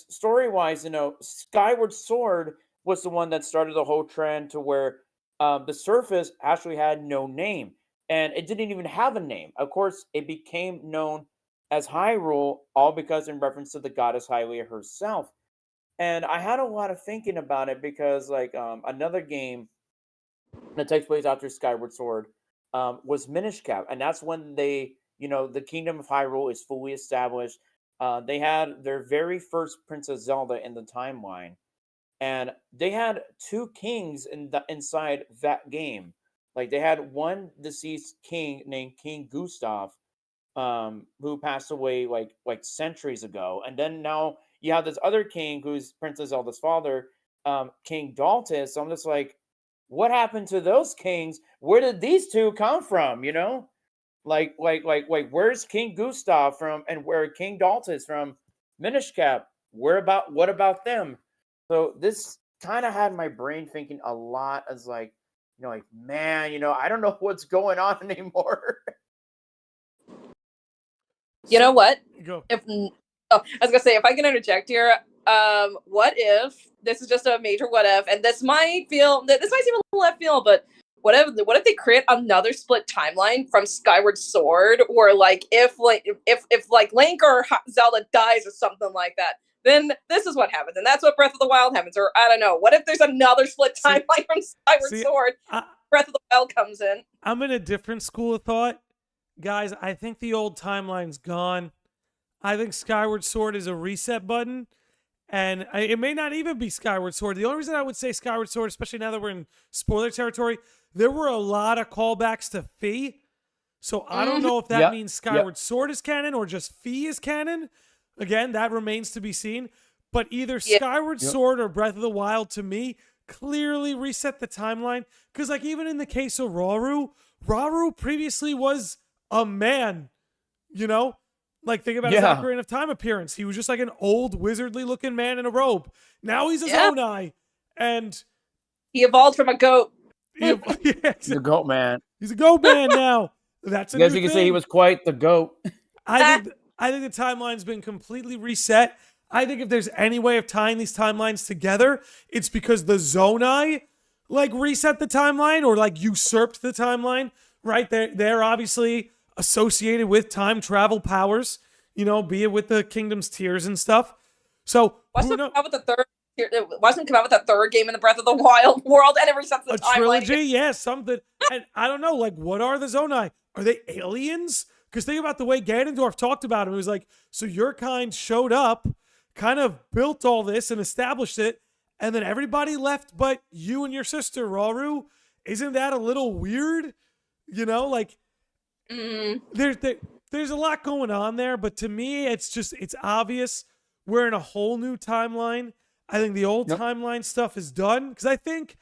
story wise, Skyward Sword was the one that started the whole trend to where the surface actually had no name, and it didn't even have a name. Of course, it became known as Hyrule, all because in reference to the goddess Hylia herself. And I had a lot of thinking about it because like another game that takes place after Skyward Sword was Minish Cap, and that's when the Kingdom of Hyrule is fully established. They had their very first Princess Zelda in the timeline, and they had two kings inside that game. Like they had one deceased king named King Gustav, who passed away like centuries ago, and then now you have this other king who's Princess Zelda's father, King Daltis. So I'm just like, what happened to those kings? Where did these two come from? Like, where's King Gustav from, and where King Daltis from Minish Cap? What about them? So this kind of had my brain thinking a lot as like, like man, I don't know what's going on anymore. You know So what? go. I was gonna say, if I can interject here, what if this is just a major what if, and this might seem a little left field, but what if they create another split timeline from Skyward Sword, or like if Link or Zelda dies or something like that, then this is what happens, and that's what Breath of the Wild happens, or I don't know. What if there's another split timeline from Skyward Sword? Breath of the Wild comes in. I'm in a different school of thought. Guys, I think the old timeline's gone. I think Skyward Sword is a reset button, and it may not even be Skyward Sword. The only reason I would say Skyward Sword, especially now that we're in spoiler territory, there were a lot of callbacks to Fee. So I don't know if that means Skyward Sword is canon or just Fee is canon. Again, that remains to be seen. But either Skyward Sword or Breath of the Wild, to me, clearly reset the timeline. Because like even in the case of Rauru previously was a man, Like think about his Ocarina of Time appearance. He was just like an old wizardly looking man in a robe. Now he's a Zonai, and he evolved from a goat. The goat man. He's a goat man now. That's a I guess you can say he was quite the goat. I think the timeline's been completely reset. I think if there's any way of tying these timelines together, it's because the Zonai like reset the timeline or like usurped the timeline. Right? They're obviously associated with time travel powers, be it with the Kingdom's Tears and stuff. So wasn't come out with the third. It wasn't come out with the third game in the Breath of the Wild world, and it resets the timeline. A trilogy, yeah, something. And I don't know, like, what are the Zonai? Are they aliens? Because think about the way Ganondorf talked about him. It was like, so your kind showed up, kind of built all this and established it, and then everybody left but you and your sister, Rauru. Isn't that a little weird? Like, there's a lot going on there, but to me, it's obvious we're in a whole new timeline. I think the old timeline stuff is done because I think,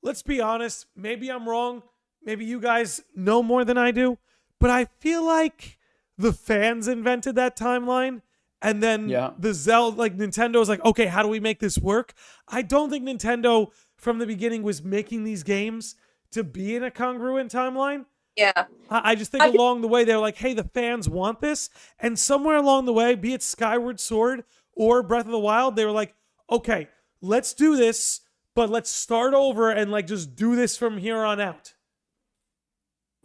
let's be honest, maybe I'm wrong. Maybe you guys know more than I do, but I feel like the fans invented that timeline. And then the Zelda, like Nintendo's like, okay, how do we make this work? I don't think Nintendo from the beginning was making these games to be in a congruent timeline. Yeah. I just think along the way, they're like, hey, the fans want this. And somewhere along the way, be it Skyward Sword or Breath of the Wild, they were like, okay, let's do this, but let's start over and like just do this from here on out.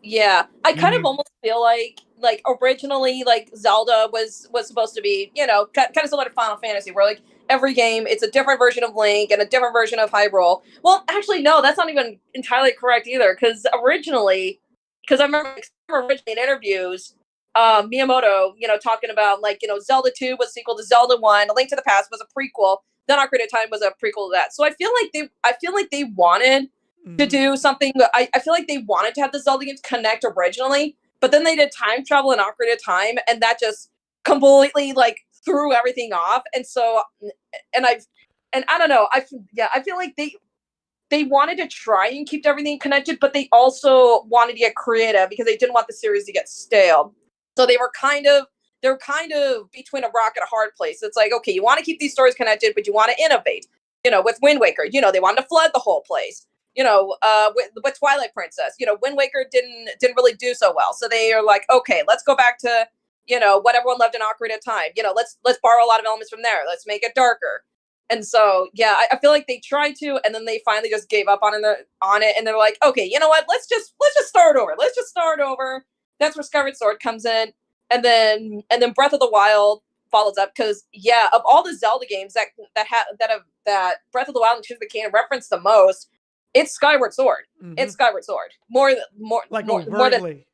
Yeah, I kind of Mhm. almost feel like originally like Zelda was supposed to be, kind of similar to Final Fantasy, where like every game it's a different version of Link and a different version of Hyrule. Well, actually, no, that's not even entirely correct either, because because I remember originally in interviews, Miyamoto, talking about like Zelda 2 was a sequel to Zelda 1, A Link to the Past was a prequel, then Ocarina of Time was a prequel to that. So I feel like they wanted to Mhm. do something. I feel like they wanted to have the Zelda games connect originally, but then they did time travel in Ocarina of Time, and that just completely like threw everything off. And so, and I don't know. I feel like they wanted to try and keep everything connected, but they also wanted to get creative because they didn't want the series to get stale. So they're kind of between a rock and a hard place. It's like, okay, you want to keep these stories connected, but you want to innovate. With Wind Waker, they wanted to flood the whole place. With Twilight Princess, Wind Waker didn't really do so well. So they are like, okay, let's go back to what everyone loved in Ocarina of Time. Let's borrow a lot of elements from there. Let's make it darker. And so, yeah, I feel like they tried to, and then they finally just gave up on it, and they're like, okay, you know what? Let's just start over. Let's just start over. That's where Skyward Sword comes in, and then Breath of the Wild follows up, because yeah, of all the Zelda games that Breath of the Wild and Tears of the Kingdom reference the most, it's Skyward Sword. It's Mhm. Skyward Sword Like more than overtly.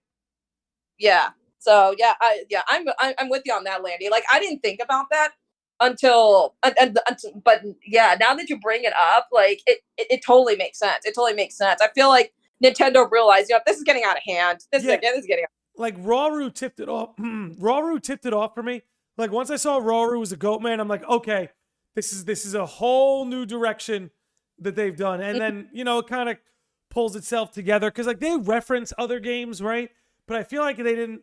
yeah. So yeah, I'm with you on that, Landy. Like I didn't think about that but yeah, now that you bring it up, like it totally makes sense. It totally makes sense. I feel like Nintendo realized, this is getting out of hand. Yeah, This is getting like Rauru tipped it off. Rauru tipped it off for me. Like once I saw Rauru was a goat man, I'm like, okay, this is a whole new direction that they've done. And then, it kind of pulls itself together because like they reference other games, right? But I feel like they didn't,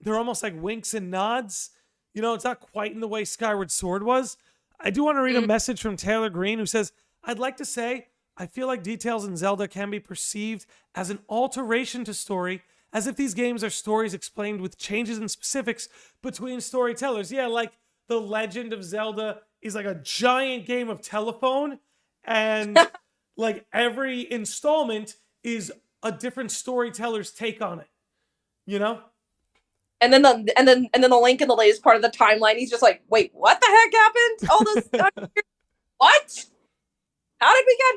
they're almost like winks and nods. It's not quite in the way Skyward Sword was. I do want to read a message from Taylor Green who says, I'd like to say, I feel like details in Zelda can be perceived as an alteration to story, as if these games are stories explained with changes in specifics between storytellers. Yeah, like The Legend of Zelda is like a giant game of telephone, and like every installment is a different storyteller's take on it, you know? and then the Link in the latest part of the timeline, he's just like, wait, what the heck happened? All this what? How did we get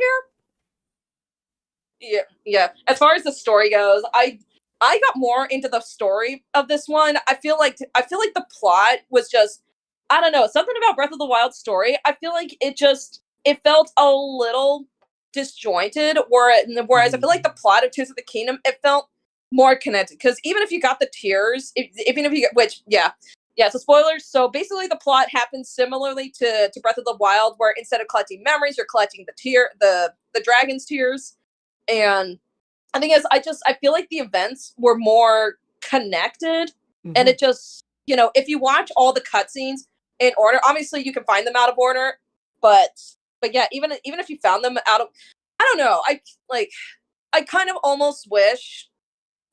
here? Yeah. As far as the story goes, I got more into the story of this one. I feel like the plot was just, I don't know, something about Breath of the Wild story. I feel like it felt a little disjointed. Whereas I feel like the plot of Tears of the Kingdom, it felt more connected. Because even if you got the tears, even if you get, which yeah. So spoilers. So basically, the plot happens similarly to Breath of the Wild, where instead of collecting memories, you're collecting the dragon's tears. And I think I feel like the events were more connected, and Mhm. it just, if you watch all the cutscenes in order, obviously you can find them out of order, but yeah, even if you found them out of, I don't know, I kind of almost wish,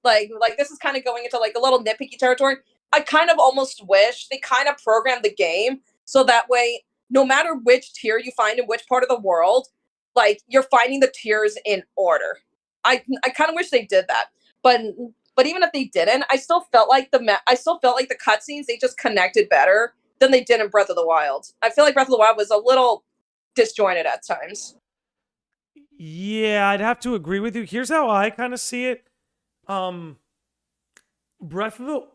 like this is kind of going into like a little nitpicky territory. I kind of almost wish they kind of programmed the game so that way, no matter which tier you find in which part of the world, like you're finding the tiers in order. I kind of wish they did that, but even if they didn't, I still felt like the cutscenes, they just connected better than they did in Breath of the Wild. I feel like Breath of the Wild was a little disjointed at times. Yeah, I'd have to agree with you. Here's how I kind of see it. Um, Breath of the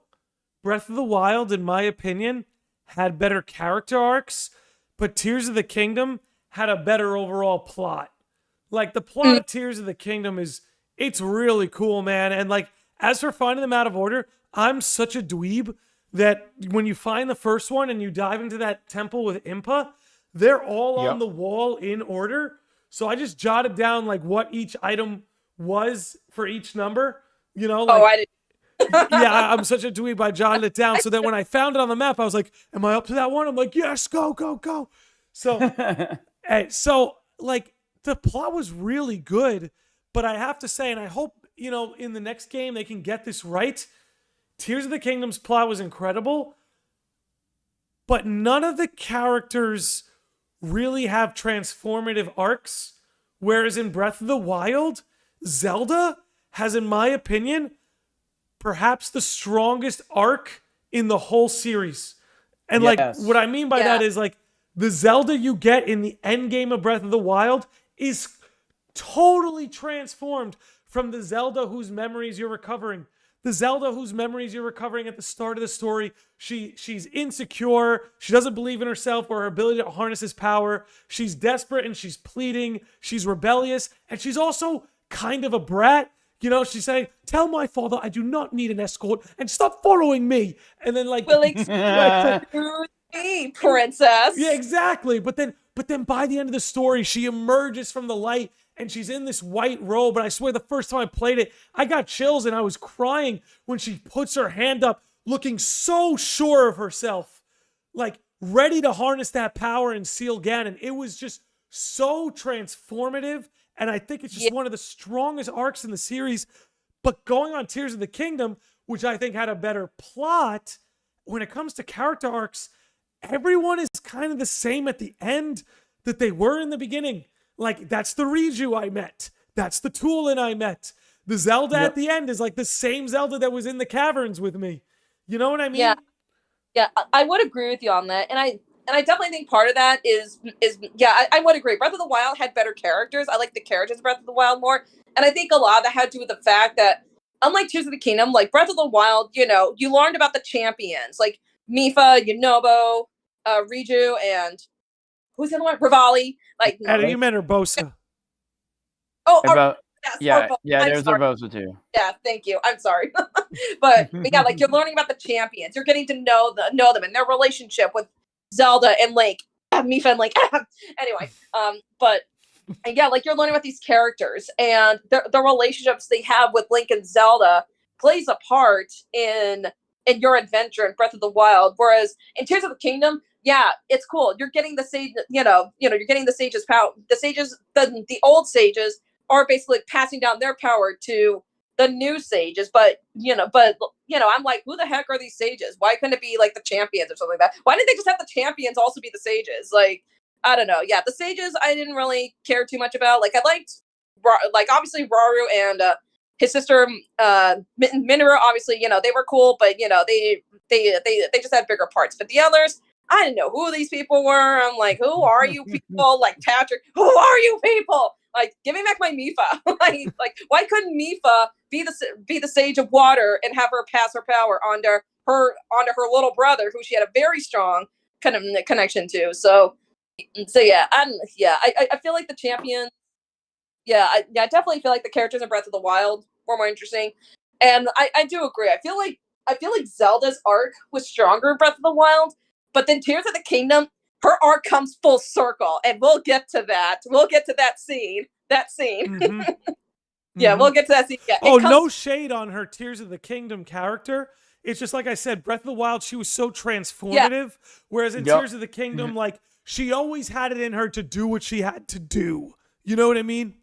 Breath of the Wild, in my opinion, had better character arcs, but Tears of the Kingdom had a better overall plot. Like the plot Mm. of Tears of the Kingdom it's really cool, man. And like as for finding them out of order, I'm such a dweeb that when you find the first one and you dive into that temple with Impa, they're all on Yep. the wall in order. So I just jotted down like what each item was for each number. Oh, Like I did. yeah, I'm such a dweeb. I jotted it down so that when I found it on the map, I was like, "Am I up to that one?" I'm like, "Yes, go, go, go." So, like the plot was really good, but I have to say, and I hope in the next game they can get this right. Tears of the Kingdom's plot was incredible, but none of the characters really have transformative arcs. Whereas in Breath of the Wild, Zelda has, in my opinion, perhaps the strongest arc in the whole series. And like Yes. what I mean by that is like the Zelda you get in the end game of Breath of the Wild is totally transformed from the Zelda whose memories you're recovering. The Zelda whose memories you're recovering at the start of the story, she's insecure, she doesn't believe in herself or her ability to harness his power. She's desperate and she's pleading, she's rebellious, and she's also kind of a brat. You know, she's saying, "Tell my father I do not need an escort and stop following me." And then like, Will excuse me, princess. yeah, exactly. But then by the end of the story, she emerges from the light and she's in this white robe. And I swear the first time I played it, I got chills and I was crying when she puts her hand up, looking so sure of herself, like ready to harness that power and seal Ganon. It was just so transformative. And I think it's just one of the strongest arcs in the series. But going on Tears of the Kingdom, which I think had a better plot, when it comes to character arcs, everyone is kind of the same at the end that they were in the beginning. Like, that's the Riju I met. That's the Tulin I met. The Zelda at the end is like the same Zelda that was in the caverns with me. You know what I mean? Yeah, I would agree with you on that. And I definitely think part of that is I would agree. Breath of the Wild had better characters. I like the characters of Breath of the Wild more. And I think a lot of that had to do with the fact that, unlike Tears of the Kingdom, like Breath of the Wild, you know, you learned about the champions, like Mifa, Yunobo, Riju, and who's the other one? Rivali. Like, You meant Urbosa. There's Urbosa too. Yeah, thank you. I'm sorry. but yeah, like you're learning about the champions. You're getting to know them and their relationship with Zelda and Link. Mifa and Link. Anyway, but yeah, like you're learning about these characters and the relationships they have with Link and Zelda plays a part in your adventure in Breath of the Wild. Whereas in Tears of the Kingdom, yeah, it's cool. You're getting the sage, you're getting the sages' power. The sages, the old sages are basically passing down their power to the new sages. But I'm like, who the heck are these sages? Why couldn't it be like the champions or something like that? Why didn't they just have the champions also be the sages? Like, I don't know. Yeah, the sages I didn't really care too much about. Like, I liked, like, obviously Rauru and his sister Minoru. Obviously, they were cool, but they just had bigger parts. But the others, I didn't know who these people were. I'm like, who are you people? Like Patrick, who are you people? Like, give me back my Mifa. like, why couldn't Mifa be the Sage of Water and have her pass her power onto her little brother, who she had a very strong kind of connection to? So yeah, I feel like the champions. Yeah, I definitely feel like the characters in Breath of the Wild were more interesting, and I do agree. I feel like Zelda's arc was stronger in Breath of the Wild, but then Tears of the Kingdom, her arc comes full circle, and we'll get to that. We'll get to that scene. Mm-hmm. Yeah, we'll get to that scene. Yeah. No shade on her Tears of the Kingdom character. It's just like I said, Breath of the Wild, she was so transformative, whereas in Tears of the Kingdom, like, she always had it in her to do what she had to do. You know what I mean?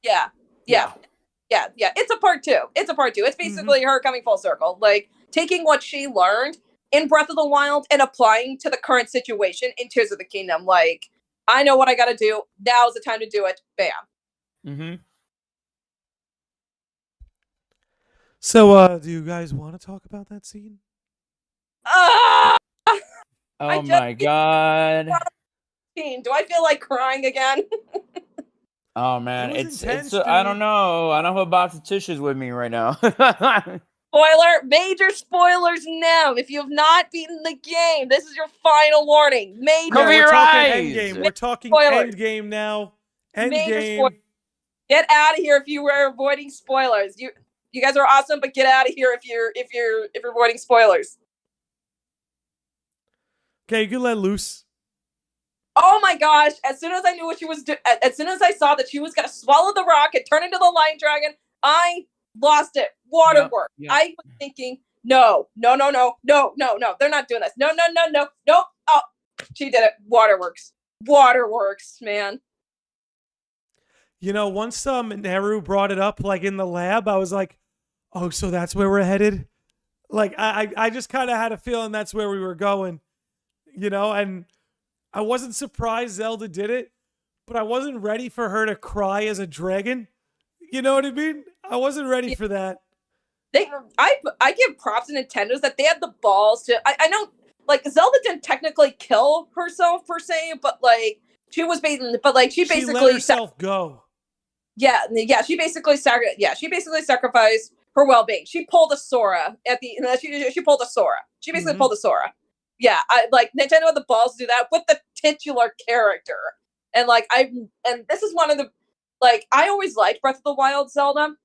Yeah. It's a part two. It's basically her coming full circle, like taking what she learned in Breath of the Wild and applying to the current situation in Tears of the Kingdom. Like, I know what I gotta do. Now's the time to do it. Bam. Mm-hmm. So, do you guys want to talk about that scene? Oh my god. Do I feel like crying again? Oh man, it's I don't know. I don't have a box of tissues with me right now. Major spoilers now. If you have not beaten the game, this is your final warning. We're talking Endgame. We're talking Endgame now. Endgame. Get out of here if you were avoiding spoilers. You guys are awesome, but get out of here if you're avoiding spoilers. Okay, you can let loose. Oh my gosh, as soon as I knew what she was doing, as soon as I saw that she was going to swallow the rock and turn into the lion dragon, I lost it. Waterworks. Yep. I was thinking, no. They're not doing this. No. Oh, she did it. Waterworks, man. Once Neru brought it up, like, in the lab, I was like, oh, so that's where we're headed? Like, I just kind of had a feeling that's where we were going, and I wasn't surprised Zelda did it, but I wasn't ready for her to cry as a dragon. You know what I mean? I wasn't ready for that. I give props to Nintendo's that they had the balls to. I know like Zelda didn't technically kill herself per se, but like she was basically, she basically let herself go. Yeah, she basically sacrificed her well-being. She pulled a Sora at the. She pulled a Sora. She basically pulled a Sora. Yeah, I like Nintendo had the balls to do that with the titular character, and this is one of the I always liked Breath of the Wild Zelda,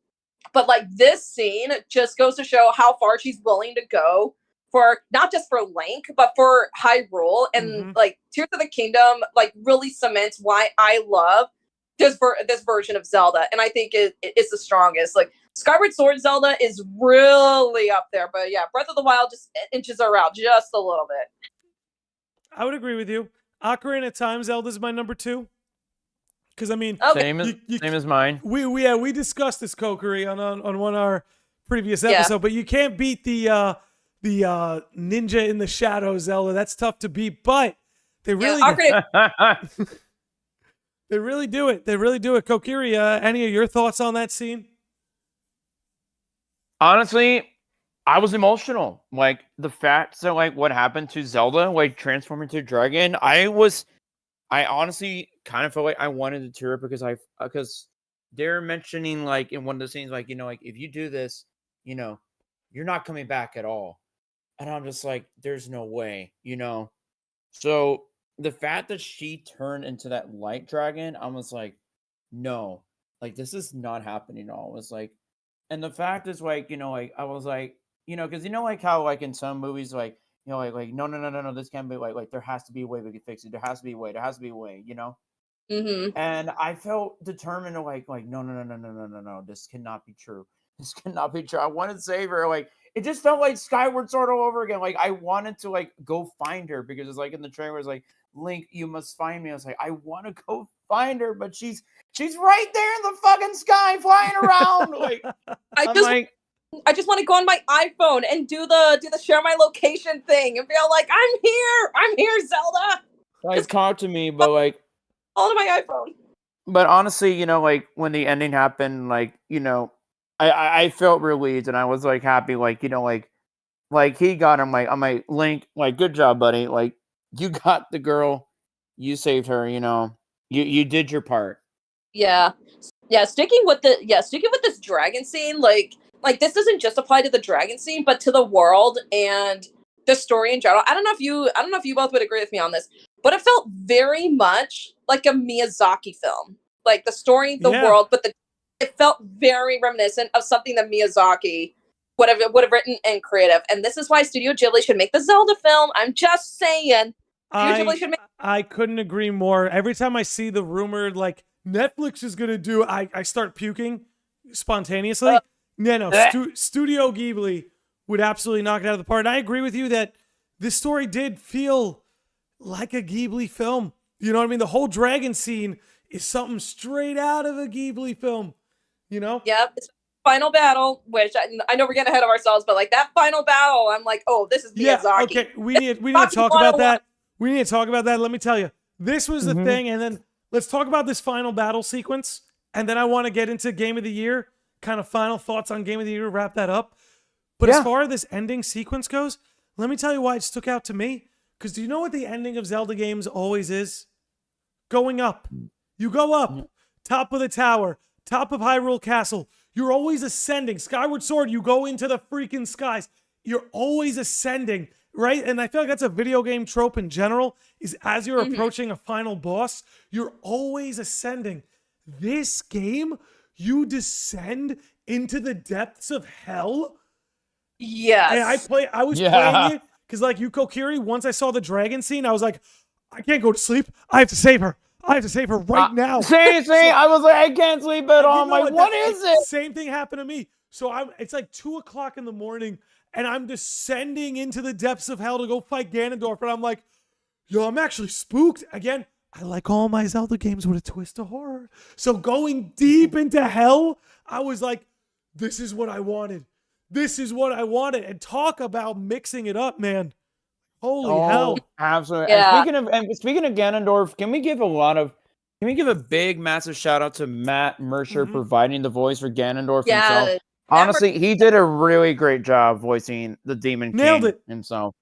but like this scene just goes to show how far she's willing to go for not just for Link, but for Hyrule, and like Tears of the Kingdom like really cements why I love this version of Zelda, and I think it's the strongest. Like Skyward Sword Zelda is really up there, but yeah, Breath of the Wild just inches her out just a little bit. I would agree with you. Ocarina of Time Zelda's my number 2. Because I mean, same as mine. We discussed this Kokiri on one of our previous episode, but you can't beat the Ninja in the Shadow Zelda. That's tough to beat, but they really they really do it. They really do it. Kokiri, any of your thoughts on that scene? Honestly, I was emotional. Like the fact that like what happened to Zelda, like transforming into a dragon, I honestly kind of felt like I wanted to tear up because they're mentioning like in one of the scenes, like, like if you do this, you're not coming back at all. And I'm just like, there's no way, So the fact that she turned into that light dragon, I was like, no, like this is not happening at all. It was like, and the fact is like, I was like, because like how like in some movies, like, like no, this can't be like there has to be a way we can fix it. There has to be a way. And I felt determined to like no, this cannot be true. This cannot be true. I wanted to save her. Like it just felt like Skyward Sword all over again. Like I wanted to like go find her because it's like in the trailer, it's like Link, you must find me. I was like, I want to go find her, but she's right there in the fucking sky flying around. Like I just want to go on my iPhone and do the share my location thing and feel like I'm here, Zelda. Like talk to me, but like all to my iPhone. But honestly, like when the ending happened, like I felt relieved and I was like happy, like like he got him. Like I'm like Link, like good job, buddy. Like you got the girl, you saved her. You did your part. Yeah. Sticking with this dragon scene, like this doesn't just apply to the dragon scene, but to the world and the story in general. I don't know if you both would agree with me on this, but it felt very much like a Miyazaki film. Like the story, the world, but it felt very reminiscent of something that Miyazaki would have written and creative. And this is why Studio Ghibli should make the Zelda film. I'm just saying. I couldn't agree more. Every time I see the rumored like Netflix is gonna do, I start puking spontaneously. Studio Ghibli would absolutely knock it out of the park. And I agree with you that this story did feel like a Ghibli film. You know what I mean? The whole dragon scene is something straight out of a Ghibli film. Yep. It's final battle, which I know we're getting ahead of ourselves, but like that final battle, I'm like, oh, this is Miyazaki. Yeah, okay, we need to talk about that. We need to talk about that. Let me tell you, this was the thing, and then let's talk about this final battle sequence, and then I want to get into Game of the Year, kind of final thoughts on Game of the Year, wrap that up. But as far as this ending sequence goes, let me tell you why it stuck out to me. Because do you know what the ending of Zelda games always is? Going up. You go up, top of the tower, top of Hyrule Castle. You're always ascending. Skyward Sword, you go into the freaking skies. You're always ascending, right? And I feel like that's a video game trope in general, is as you're approaching a final boss, you're always ascending. This game, you descend into the depths of hell. Yes. And I was playing it because like you, Kokiri, once I saw the dragon scene, I was like, I can't go to sleep. I have to save her. I have to save her right now. Same. I was like, I can't sleep at all. I'm like, what is it? Same thing happened to me. So it's like 2:00 in the morning and I'm descending into the depths of hell to go fight Ganondorf. And I'm like, yo, I'm actually spooked. Again, I like all my Zelda games with a twist of horror. So going deep into hell, I was like, this is what I wanted. This is what I wanted. And talk about mixing it up, man. Holy hell. Absolutely. Yeah. And speaking of Ganondorf, can we give a big, massive shout out to Matt Mercer providing the voice for Ganondorf himself? Honestly, he did a really great job voicing the Demon Nailed King it. himself.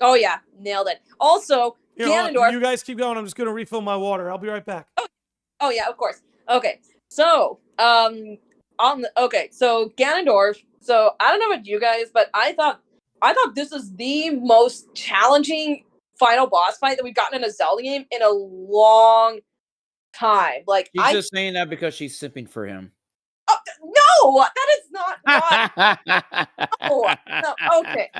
Oh yeah, nailed it. Also, Ganondorf. You guys keep going. I'm just gonna refill my water. I'll be right back. Oh yeah, of course. Okay, so so Ganondorf. So I don't know about you guys, but I thought this is the most challenging final boss fight that we've gotten in a Zelda game in a long time. Like She's just saying that because she's sipping for him. no, that is not why. No, okay.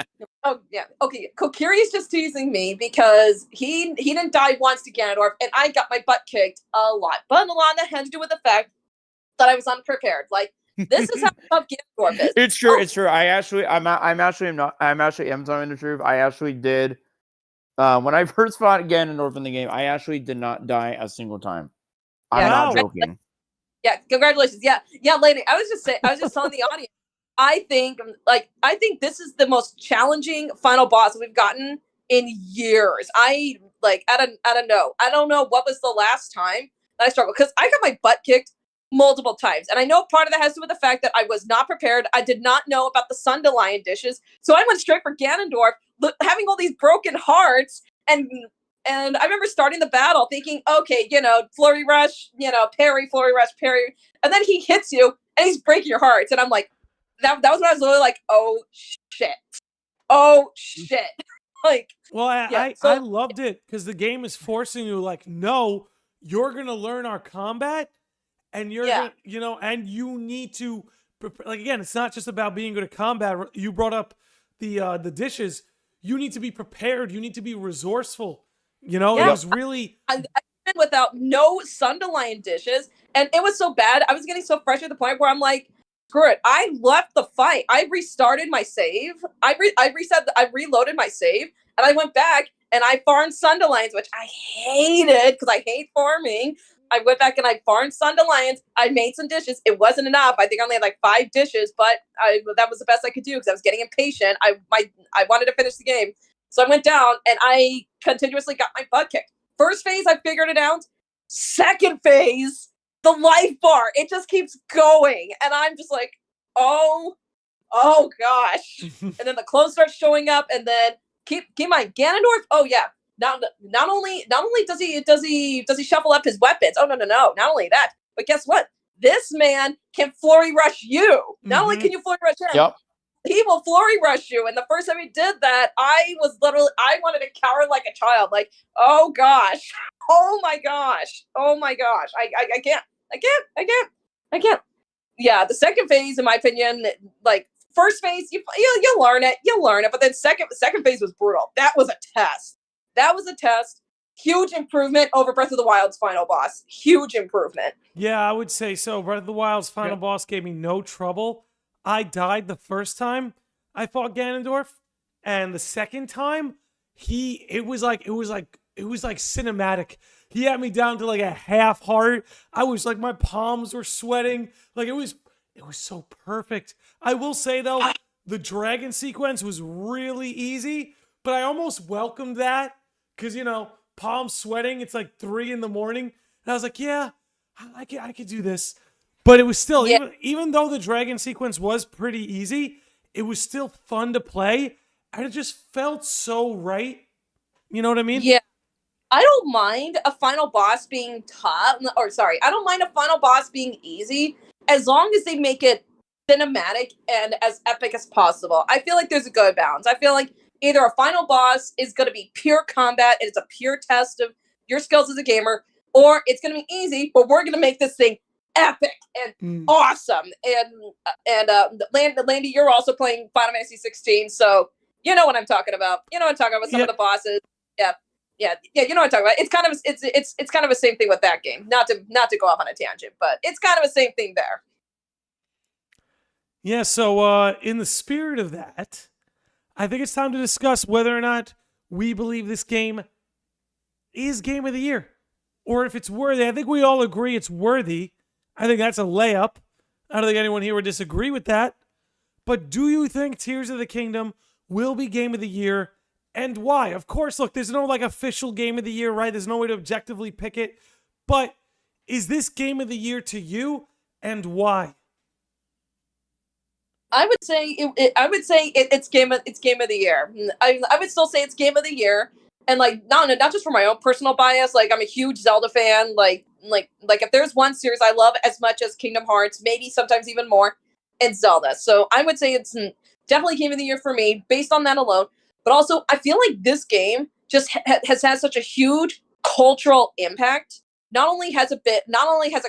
Oh yeah, okay. Kokiri is just teasing me because he didn't die once to Ganondorf, and I got my butt kicked a lot. But a lot of that had to do with the fact that I was unprepared. Like this is how tough Ganondorf is. It's true. It's true. I'm actually am telling the truth. I actually did. When I first fought Ganondorf in the game, I actually did not die a single time. I'm Yeah, not Wow. joking. Yeah, congratulations. Yeah, lady. I was just telling the audience. I think this is the most challenging final boss we've gotten in years. I don't know. I don't know what was the last time that I struggled because I got my butt kicked multiple times, and I know part of that has to do with the fact that I was not prepared. I did not know about the Sundelion dishes, so I went straight for Ganondorf, having all these broken hearts and I remember starting the battle thinking, okay, flurry rush, parry, flurry rush, parry. And then he hits you and he's breaking your hearts. And I'm like, that was when I was literally like, oh shit. Oh shit. Like, Well, yeah, I loved it because the game is forcing you, like, no, you're gonna learn our combat, and you're Yeah. gonna, and you need to, like, again, it's not just about being good at combat. You brought up the dishes. You need to be prepared. You need to be resourceful. It Yeah. was really I've been without no Sundelion dishes. And it was so bad. I was getting so frustrated at the point where I'm like, screw it. I left the fight. I restarted my save. I reloaded my save. And I went back and I farmed Sundelions, which I hated because I hate farming. I went back and I farmed Sundelions. I made some dishes. It wasn't enough. I think I only had like 5 dishes, but that was the best I could do because I was getting impatient. I wanted to finish the game. So I went down and I continuously got my butt kicked. First phase, I figured it out. Second phase, the life bar, it just keeps going. And I'm just like, oh gosh. And then the clothes start showing up and then keep my Ganondorf. Oh yeah. Not only does he shuffle up his weapons. Oh no. Not only that, but guess what? This man can flurry rush you. Not only can you flurry rush him, Yep. he will flurry rush you. And the first time he did that, I wanted to cower like a child. Like, oh gosh. Oh my gosh. I can't. Yeah, the second phase, in my opinion, like first phase, you learn it. But then second phase was brutal. That was a test. Huge improvement over Breath of the Wild's final boss. Huge improvement. Yeah, I would say so. Breath of the Wild's final boss gave me no trouble. I died the first time I fought Ganondorf, and the second time it was like cinematic. He had me down to like a half heart. I was like, my palms were sweating. Like it was so perfect. I will say though, the dragon sequence was really easy, but I almost welcomed that because palms sweating. It's like 3 a.m, and I was like, yeah, I could do this. But it was still, even though the dragon sequence was pretty easy, it was still fun to play, and it just felt so right. You know what I mean? Yeah. I don't mind a final boss being tough, I don't mind a final boss being easy, as long as they make it cinematic and as epic as possible. I feel like there's a good balance. I feel like either a final boss is going to be pure combat, and it's a pure test of your skills as a gamer, or it's going to be easy, but we're going to make this thing epic and awesome. And Landy, you're also playing Final Fantasy 16, so you know what I'm talking about. You know what I'm talking about. Some of the bosses. Yeah. You know what I'm talking about. It's kind of it's kind of the same thing with that game. Not to go off on a tangent, but it's kind of the same thing there. Yeah. So in the spirit of that, I think it's time to discuss whether or not we believe this game is Game of the Year, or if it's worthy. I think we all agree it's worthy. I think that's a layup. I don't think anyone here would disagree with that. But do you think Tears of the Kingdom will be Game of the Year, and why? Of course, look, there's no like official Game of the Year, right? There's no way to objectively pick it. But is this Game of the Year to you, and why? I would say it's game of the year. I would still say it's game of the year, and like not just for my own personal bias. Like I'm a huge Zelda fan. Like if there's one series I love as much as Kingdom Hearts, maybe sometimes even more, it's Zelda. So I would say it's definitely game of the year for me based on that alone. But also I feel like this game just has had such a huge cultural impact. Not only has it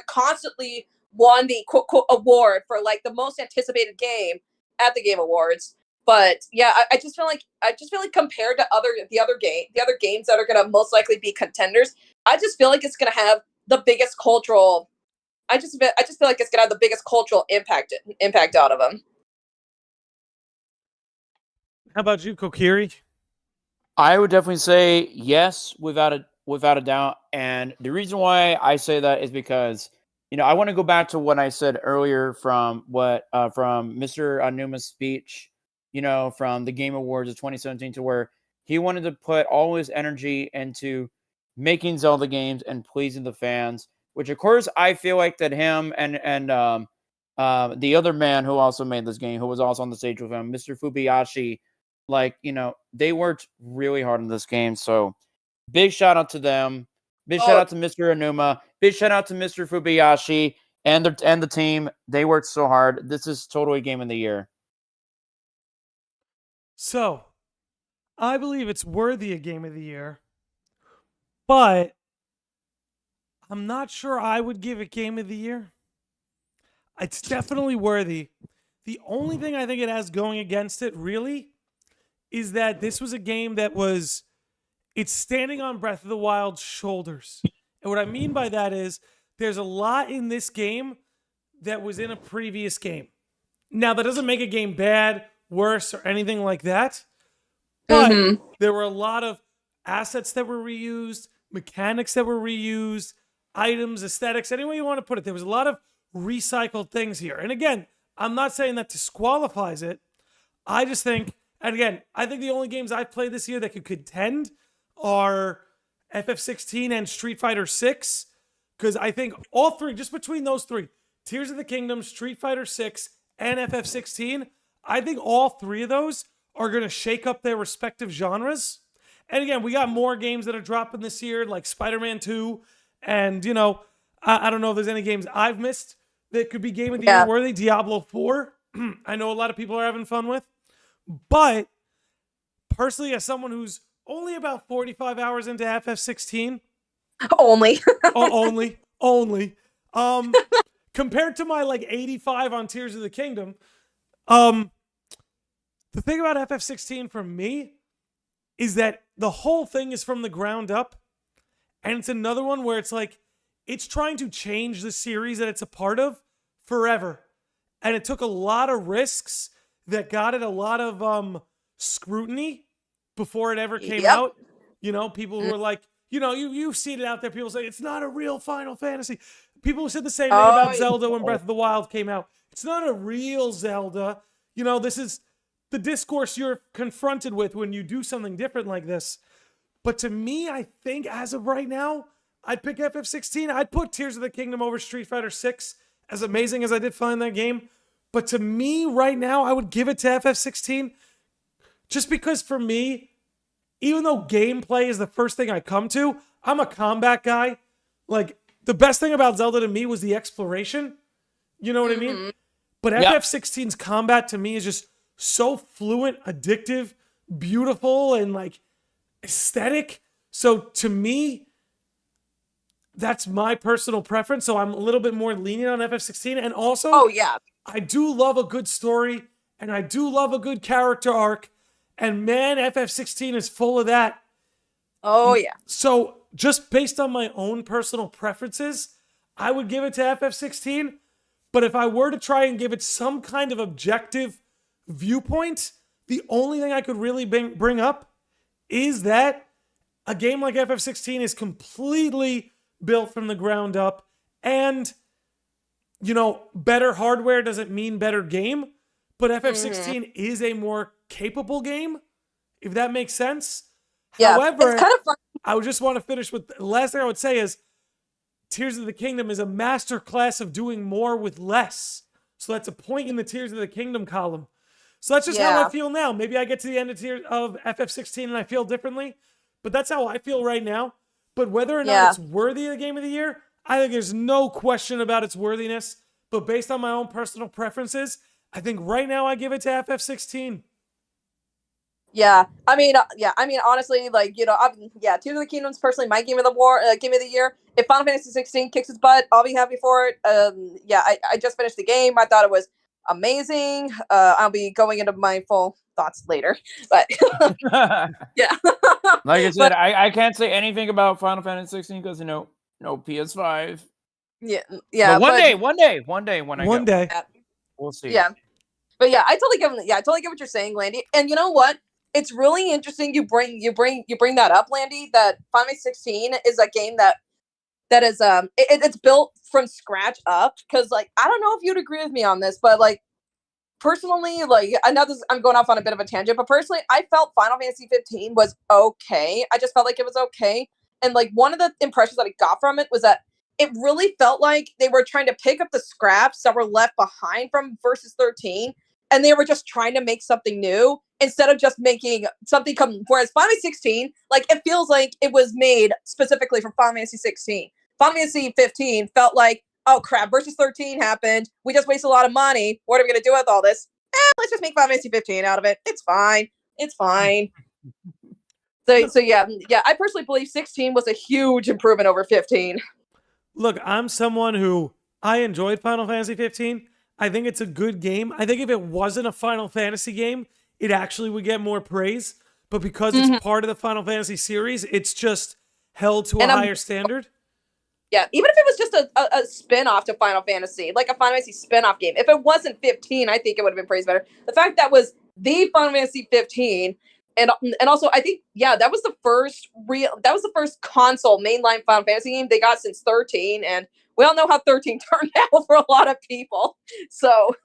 constantly won the quote, quote award for like the most anticipated game at the Game Awards. But yeah, I just feel like compared to the other games that are gonna most likely be contenders, I just feel like it's gonna have the biggest cultural. I just feel like it's gonna have the biggest cultural impact out of them. How about you, Kokiri? I would definitely say yes, without a doubt. And the reason why I say that is because I want to go back to what I said earlier from Mr. Anuma's speech, from the Game Awards of 2017, to where he wanted to put all his energy into making Zelda games and pleasing the fans. Which, of course, I feel like that him and the other man who also made this game, who was also on the stage with him, Mr. Fubiyashi, they worked really hard on this game. So big shout out to them. Big shout out to Mr. Anuma. Big shout out to Mr. Fubiyashi and the team. They worked so hard. This is totally game of the year. So, I believe it's worthy of game of the year, but I'm not sure I would give it game of the year. It's definitely worthy. The only thing I think it has going against it, really, is that this was a game that it's standing on Breath of the Wild's shoulders. And what I mean by that is there's a lot in this game that was in a previous game. Now, that doesn't make a game bad, worse, or anything like that. But there were a lot of assets that were reused, mechanics that were reused, items, aesthetics, any way you want to put it. There was a lot of recycled things here. And again, I'm not saying that disqualifies it. I just think, and again, I think the only games I've played this year that could contend are FF16 and Street Fighter 6. Because I think all three, just between those three, Tears of the Kingdom, Street Fighter 6, and FF16, I think all three of those are going to shake up their respective genres. And again, we got more games that are dropping this year, like Spider-Man 2. And, I don't know if there's any games I've missed that could be game of the year worthy. Diablo 4, I know a lot of people are having fun with. But personally, as someone who's only about 45 hours into FF16, only, compared to my 85 on Tears of the Kingdom, the thing about FF16 for me is that the whole thing is from the ground up, and it's another one where it's trying to change the series that it's a part of forever, and it took a lot of risks that got it a lot of scrutiny before it ever came out. People who were like, you've seen it out there. People say it's not a real Final Fantasy. People who said the same thing about Zelda when Breath of the Wild came out. It's not a real Zelda. This is the discourse you're confronted with when you do something different like this. But to me, I think as of right now, I'd pick FF16. I'd put Tears of the Kingdom over Street Fighter 6, as amazing as I did find that game. But to me, right now, I would give it to FF16. Just because for me, even though gameplay is the first thing I come to, I'm a combat guy. The best thing about Zelda to me was the exploration. You know what I mean? But FF16's combat to me is just so fluent, addictive, beautiful, and aesthetic. So to me, that's my personal preference. So I'm a little bit more lenient on FF16. And also, I do love a good story, and I do love a good character arc. And man, FF16 is full of that. Oh, yeah. So just based on my own personal preferences, I would give it to FF16. But if I were to try and give it some kind of objective viewpoint, the only thing I could really bring up is that a game like FF16 is completely built from the ground up. And, better hardware doesn't mean better game. But FF16 is a more capable game, if that makes sense. Yeah, however, it's kind of fun. I would just want to finish with the last thing I would say is Tears of the Kingdom is a masterclass of doing more with less. So that's a point in the Tears of the Kingdom column. So that's just how I Yeah. feel now. Maybe I get to the end of FF16 and I feel differently, but that's how I feel right now. But whether or not Yeah. it's worthy of the Game of the Year, I think there's no question about its worthiness. But based on my own personal preferences, I think right now I give it to FF16. Yeah, I mean, honestly, like Tears of the Kingdom's personally my game of the year. If Final Fantasy 16 kicks its butt, I'll be happy for it. I just finished the game. I thought it was amazing. I'll be going into my full thoughts later, but yeah, Like I said, but I can't say anything about Final Fantasy 16 because no PS5. yeah, But one day when I One get day. Yeah. we'll see. Yeah, but yeah, I totally get what you're saying, Landy. And you know what? It's really interesting you bring that up, Landy. That Final Fantasy 16 is a game that is it's built from scratch up. Because like I don't know if you'd agree with me on this, but like personally, like I know this, I'm going off on a bit of a tangent, but personally, I felt Final Fantasy 15 was okay. I just felt like it was okay, and like one of the impressions that I got from it was that it really felt like they were trying to pick up the scraps that were left behind from Versus 13, and they were just trying to make something new instead of just making something come. Whereas Final Fantasy 16, like it feels like it was made specifically for Final Fantasy 16. Final Fantasy 15 felt like, oh crap, Versus 13 happened. We just wasted a lot of money. What are we gonna do with all this? Let's just make Final Fantasy 15 out of it. It's fine. It's fine. So yeah. I personally believe 16 was a huge improvement over 15. Look, I'm someone who I enjoyed Final Fantasy 15. I think it's a good game. I think if it wasn't a Final Fantasy game, it actually would get more praise. But because it's part of the Final Fantasy series, it's just held to a higher standard. Yeah, even if it was just a spin-off to Final Fantasy, like a Final Fantasy spin-off game. If it wasn't 15, I think it would have been praised better. The fact that was the Final Fantasy 15, and also I think that was the first console mainline Final Fantasy game they got since 13, and we all know how 13 turned out for a lot of people. So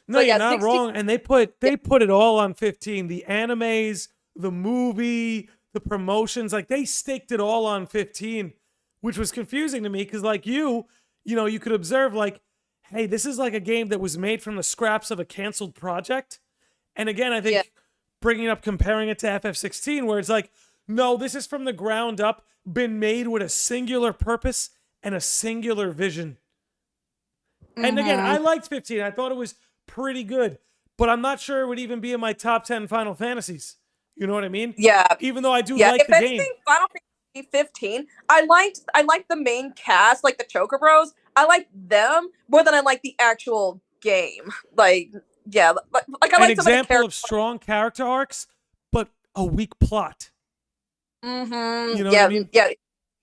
No, you're not 16 wrong. And they put it all on 15. The animes, the movie, the promotions, like they staked it all on 15. Which was confusing to me because, like you could observe, like, hey, this is like a game that was made from the scraps of a canceled project. And again, I think comparing it to FF16, where it's like, no, this is from the ground up, been made with a singular purpose and a singular vision. And again, I liked 15. I thought it was pretty good, but I'm not sure it would even be in my top 10 Final Fantasies. You know what I mean? Yeah. Even though I do like the game. Final Fantasy 15, I liked the main cast, like the Choker Bros. I liked them more than I liked the actual game. Like, yeah, like I like an example of strong character arcs, but a weak plot. Mm-hmm. You know what I mean? Yeah,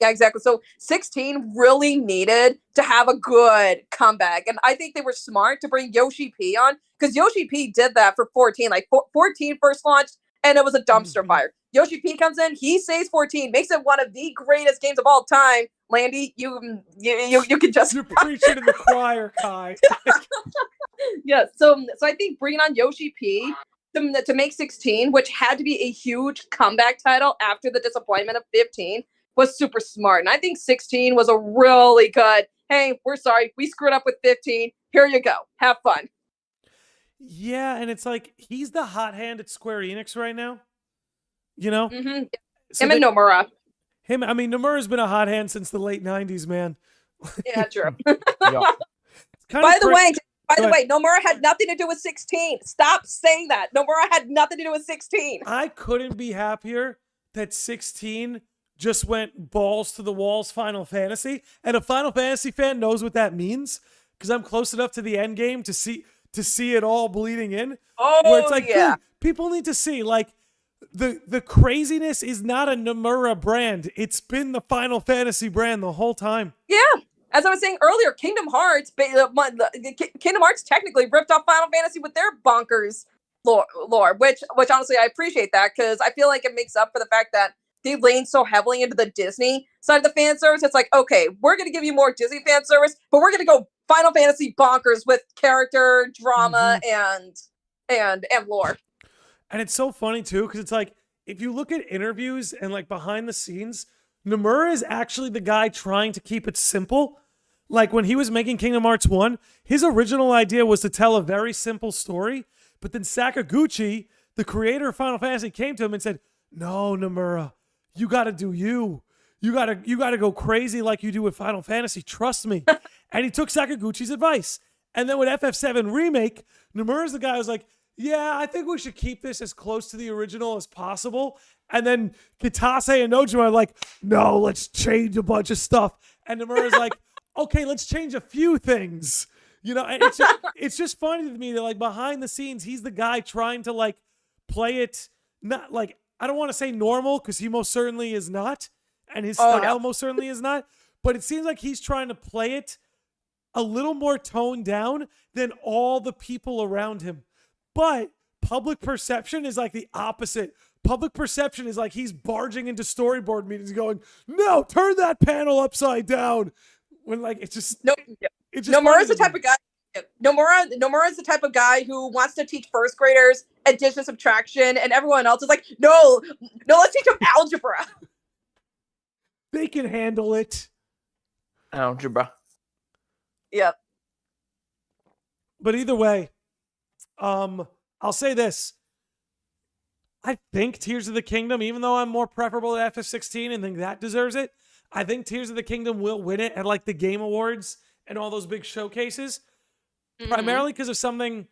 exactly. So 16 really needed to have a good comeback, and I think they were smart to bring Yoshi P on because Yoshi P did that for 14. Like 14 first launched, and it was a dumpster fire. Yoshi P comes in, he saves 14, makes it one of the greatest games of all time. Landy, you can just you're preaching to the choir, Kai. Yeah, so I think bringing on Yoshi P to make 16, which had to be a huge comeback title after the disappointment of 15, was super smart. And I think 16 was a really good, hey, we're sorry, we screwed up with 15. Here you go. Have fun. Yeah, and it's like he's the hot hand at Square Enix right now. You know? Mm-hmm. Him and Nomura. Nomura's been a hot hand since the late 90s, man. Yeah, true. Yeah. By the way, Nomura had nothing to do with 16. Stop saying that. Nomura had nothing to do with 16. I couldn't be happier that 16 just went balls to the walls Final Fantasy. And a Final Fantasy fan knows what that means because I'm close enough to the end game to see it all bleeding in. Oh, where it's like, yeah. dude, people need to see, like, the craziness is not a Nomura brand. It's been the Final Fantasy brand the whole time. Yeah. As I was saying earlier, Kingdom Hearts technically ripped off Final Fantasy with their bonkers lore, which honestly I appreciate that because I feel like it makes up for the fact that they lean so heavily into the Disney side of the fan service. It's like, okay, we're going to give you more Disney fan service, but we're going to go Final Fantasy bonkers with character, drama, and lore. And it's so funny too, because it's like, if you look at interviews and like behind the scenes, Nomura is actually the guy trying to keep it simple, Like when he was making Kingdom Hearts 1, his original idea was to tell a very simple story, but then Sakaguchi, the creator of Final Fantasy, came to him and said, "No, Nomura, you got to do you. You got to go crazy like you do with Final Fantasy. Trust me." And he took Sakaguchi's advice. And then with FF7 Remake, Nomura's the guy who was like, "Yeah, I think we should keep this as close to the original as possible." And then Kitase and Nojima are like, "No, let's change a bunch of stuff." And Nomura's like, "Okay, let's change a few things." And it's just funny to me that like behind the scenes, he's the guy trying to like play it, not like, I don't want to say normal because he most certainly is not. And his style most certainly is not. But it seems like he's trying to play it a little more toned down than all the people around him. But public perception is like the opposite. Public perception is like he's barging into storyboard meetings going, "No, turn that panel upside down." When like it's just Nomura's the type of guy. Nomura's the type of guy who wants to teach first graders addition, subtraction, and everyone else is like, no, let's teach them algebra. They can handle it. Algebra. Yep. But either way, I'll say this. I think Tears of the Kingdom, even though I'm more preferable to FF16 and think that deserves it, I think Tears of the Kingdom will win it at like the Game Awards and all those big showcases. Primarily because of something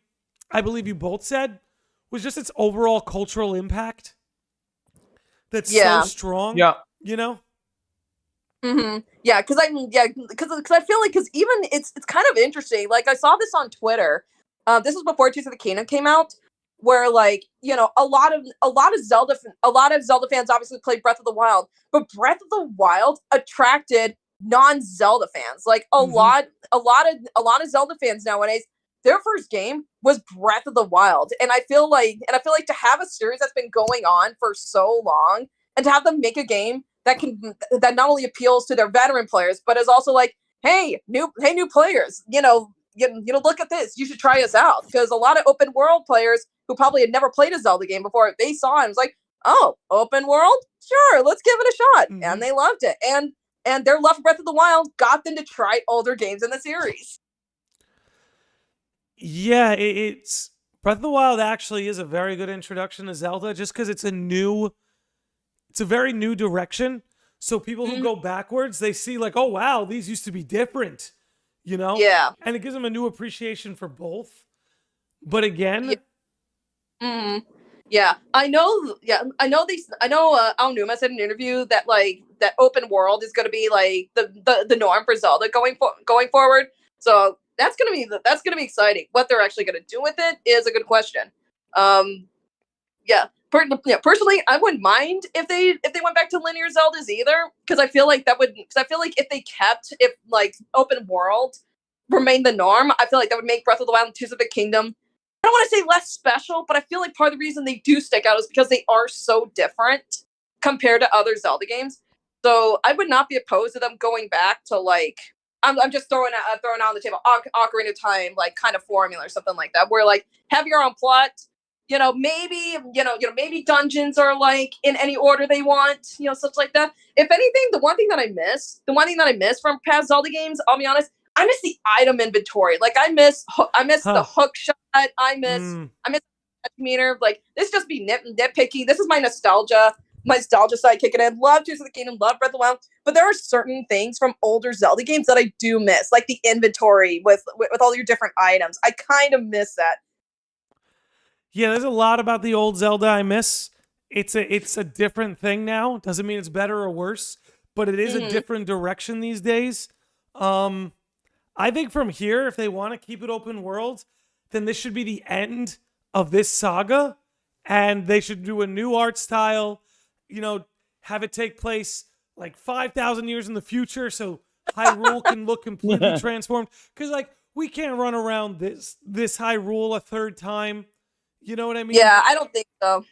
I believe you both said, was just its overall cultural impact. That's so strong. Yeah. Yeah, because I feel like even it's kind of interesting. Like I saw this on Twitter. This was before Tears of the Kingdom came out, where like a lot of Zelda fans obviously played Breath of the Wild, but Breath of the Wild attracted non-Zelda fans. Like a lot of Zelda fans nowadays, their first game was Breath of the Wild, and I feel like to have a series that's been going on for so long, and to have them make a game that not only appeals to their veteran players, but is also like, hey, new players, look at this, you should try us out. Because a lot of open world players who probably had never played a Zelda game before, they saw it and was like, oh, open world? Sure, let's give it a shot. And they loved it. And their love for Breath of the Wild got them to try older games in the series. Yeah, it's Breath of the Wild actually is a very good introduction to Zelda, just because it's a very new direction. So people who go backwards, they see like, oh wow, these used to be different, Yeah. And it gives them a new appreciation for both. But again, yeah, I know. Yeah, I know these. I know. Aonuma said in an interview that like that open world is going to be like the norm for Zelda going forward. So that's gonna be exciting. What they're actually going to do with it is a good question. Personally, I wouldn't mind if they went back to linear Zeldas either, because I feel like if like open world remained the norm, I feel like that would make Breath of the Wild and Tears of the Kingdom, I don't want to say less special, but I feel like part of the reason they do stick out is because they are so different compared to other Zelda games. So I would not be opposed to them going back to like, I'm just throwing out on the table Ocarina of Time like kind of formula or something like that, where like have your own plot. Maybe dungeons are like in any order they want, such like that. If anything, the one thing that I miss from past Zelda games, I'll be honest, I miss the item inventory. Like I miss the hook shot. I miss the meter. Like this just be nitpicky. This is my nostalgia side kicking in. Love Tears of the Kingdom, love Breath of the Wild, but there are certain things from older Zelda games that I do miss, like the inventory with all your different items. I kind of miss that. Yeah, there's a lot about the old Zelda I miss. It's a different thing now. Doesn't mean it's better or worse, but it is a different direction these days. I think from here, if they want to keep it open world, then this should be the end of this saga, and they should do a new art style, have it take place like 5,000 years in the future so Hyrule can look completely transformed. Because like we can't run around this Hyrule a third time. You know what I mean? Yeah, I don't think so.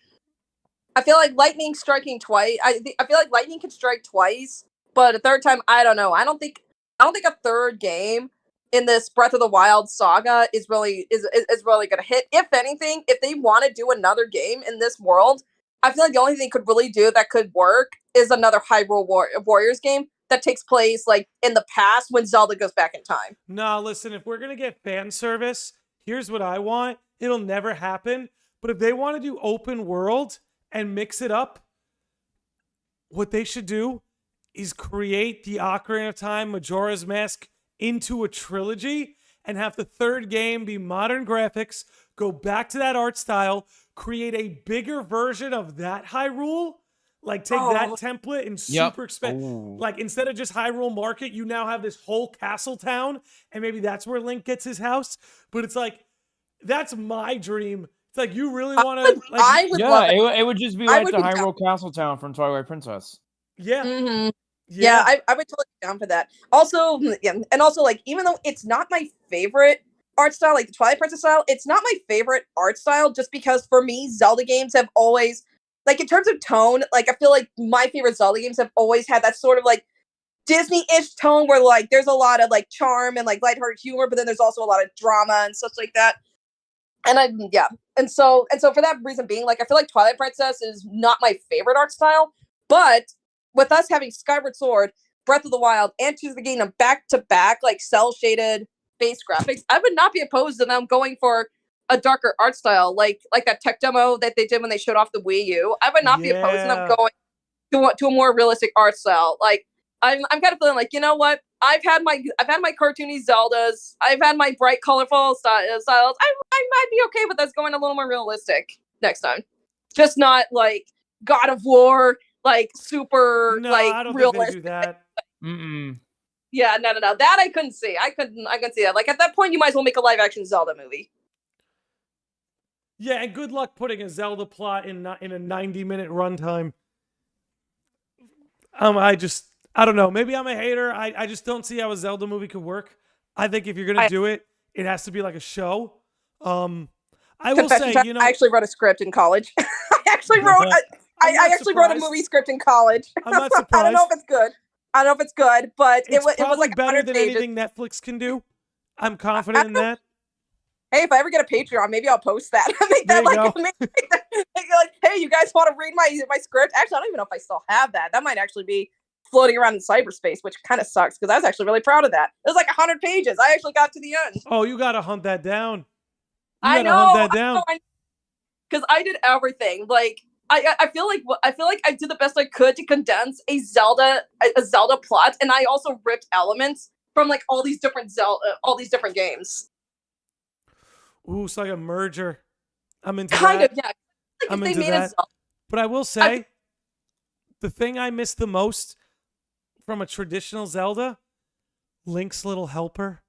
I feel like lightning striking twice. I feel like lightning can strike twice, but a third time, I don't know. I don't think a third game in this Breath of the Wild saga is really gonna hit. If anything, if they want to do another game in this world, I feel like the only thing they could really do that could work is another Hyrule Warriors game that takes place like in the past when Zelda goes back in time. Nah, listen, if we're going to get fan service, here's what I want. It'll never happen. But if they want to do open world and mix it up, what they should do is create the Ocarina of Time Majora's Mask into a trilogy and have the third game be modern graphics, go back to that art style, create a bigger version of that Hyrule. Like, take that template and super expand. Like, instead of just Hyrule Market, you now have this whole castle town, and maybe that's where Link gets his house. But it's like, that's my dream. It's like, you really want to... Like, I would love it. It would just be like the Hyrule Castle Town from Twilight Princess. Yeah. Mm-hmm. Yeah, I would totally be down for that. Also, yeah, and also, like, even though it's not my favorite art style, like the Twilight Princess style, it's not my favorite art style just because for me, Zelda games have always, like, in terms of tone, like, I feel like my favorite Zelda games have always had that sort of, like, Disney-ish tone where, like, there's a lot of, like, charm and, like, lighthearted humor, but then there's also a lot of drama and such like that. And so for that reason being, like, I feel like Twilight Princess is not my favorite art style, but with us having Skyward Sword, Breath of the Wild, and Tears of the Kingdom back-to-back, like, cel-shaded base graphics, I would not be opposed to them going for a darker art style, like that tech demo that they did when they showed off the Wii U. I would not be opposed to them going to a more realistic art style. Like, I'm kind of feeling like, you know what? I've had my cartoony Zeldas. I've had my bright, colorful styles. I might be okay with us going a little more realistic next time. Just not like God of War, like super, like I don't realistic. think they do that. Mm-mm. Yeah, no. That I couldn't see. I couldn't see that. Like, at that point, you might as well make a live action Zelda movie. Yeah, and good luck putting a Zelda plot in a 90-minute runtime. I don't know. Maybe I'm a hater. I just don't see how a Zelda movie could work. I think if you're gonna do it, it has to be like a show. I will say, you know, I actually wrote a script in college. I actually wrote a movie script in college. I'm not surprised. I don't know if it's good, but it was like better than pages. anything Netflix can do. I'm confident in that. Hey, if I ever get a Patreon, maybe I'll post that. Make that like, hey, you guys want to read my script? Actually, I don't even know if I still have that. That might actually be floating around in cyberspace, which kind of sucks because I was actually really proud of that. It was like 100 pages. I actually got to the end. Oh, you gotta hunt that down. I know. Because I did everything. Like, I feel like I did the best I could to condense a Zelda plot, and I also ripped elements from like all these different games. Ooh, it's like a merger. I'm into kind that. of, yeah. Like I'm if into they made that. But I will say, the thing I miss the most from a traditional Zelda, Link's little helper.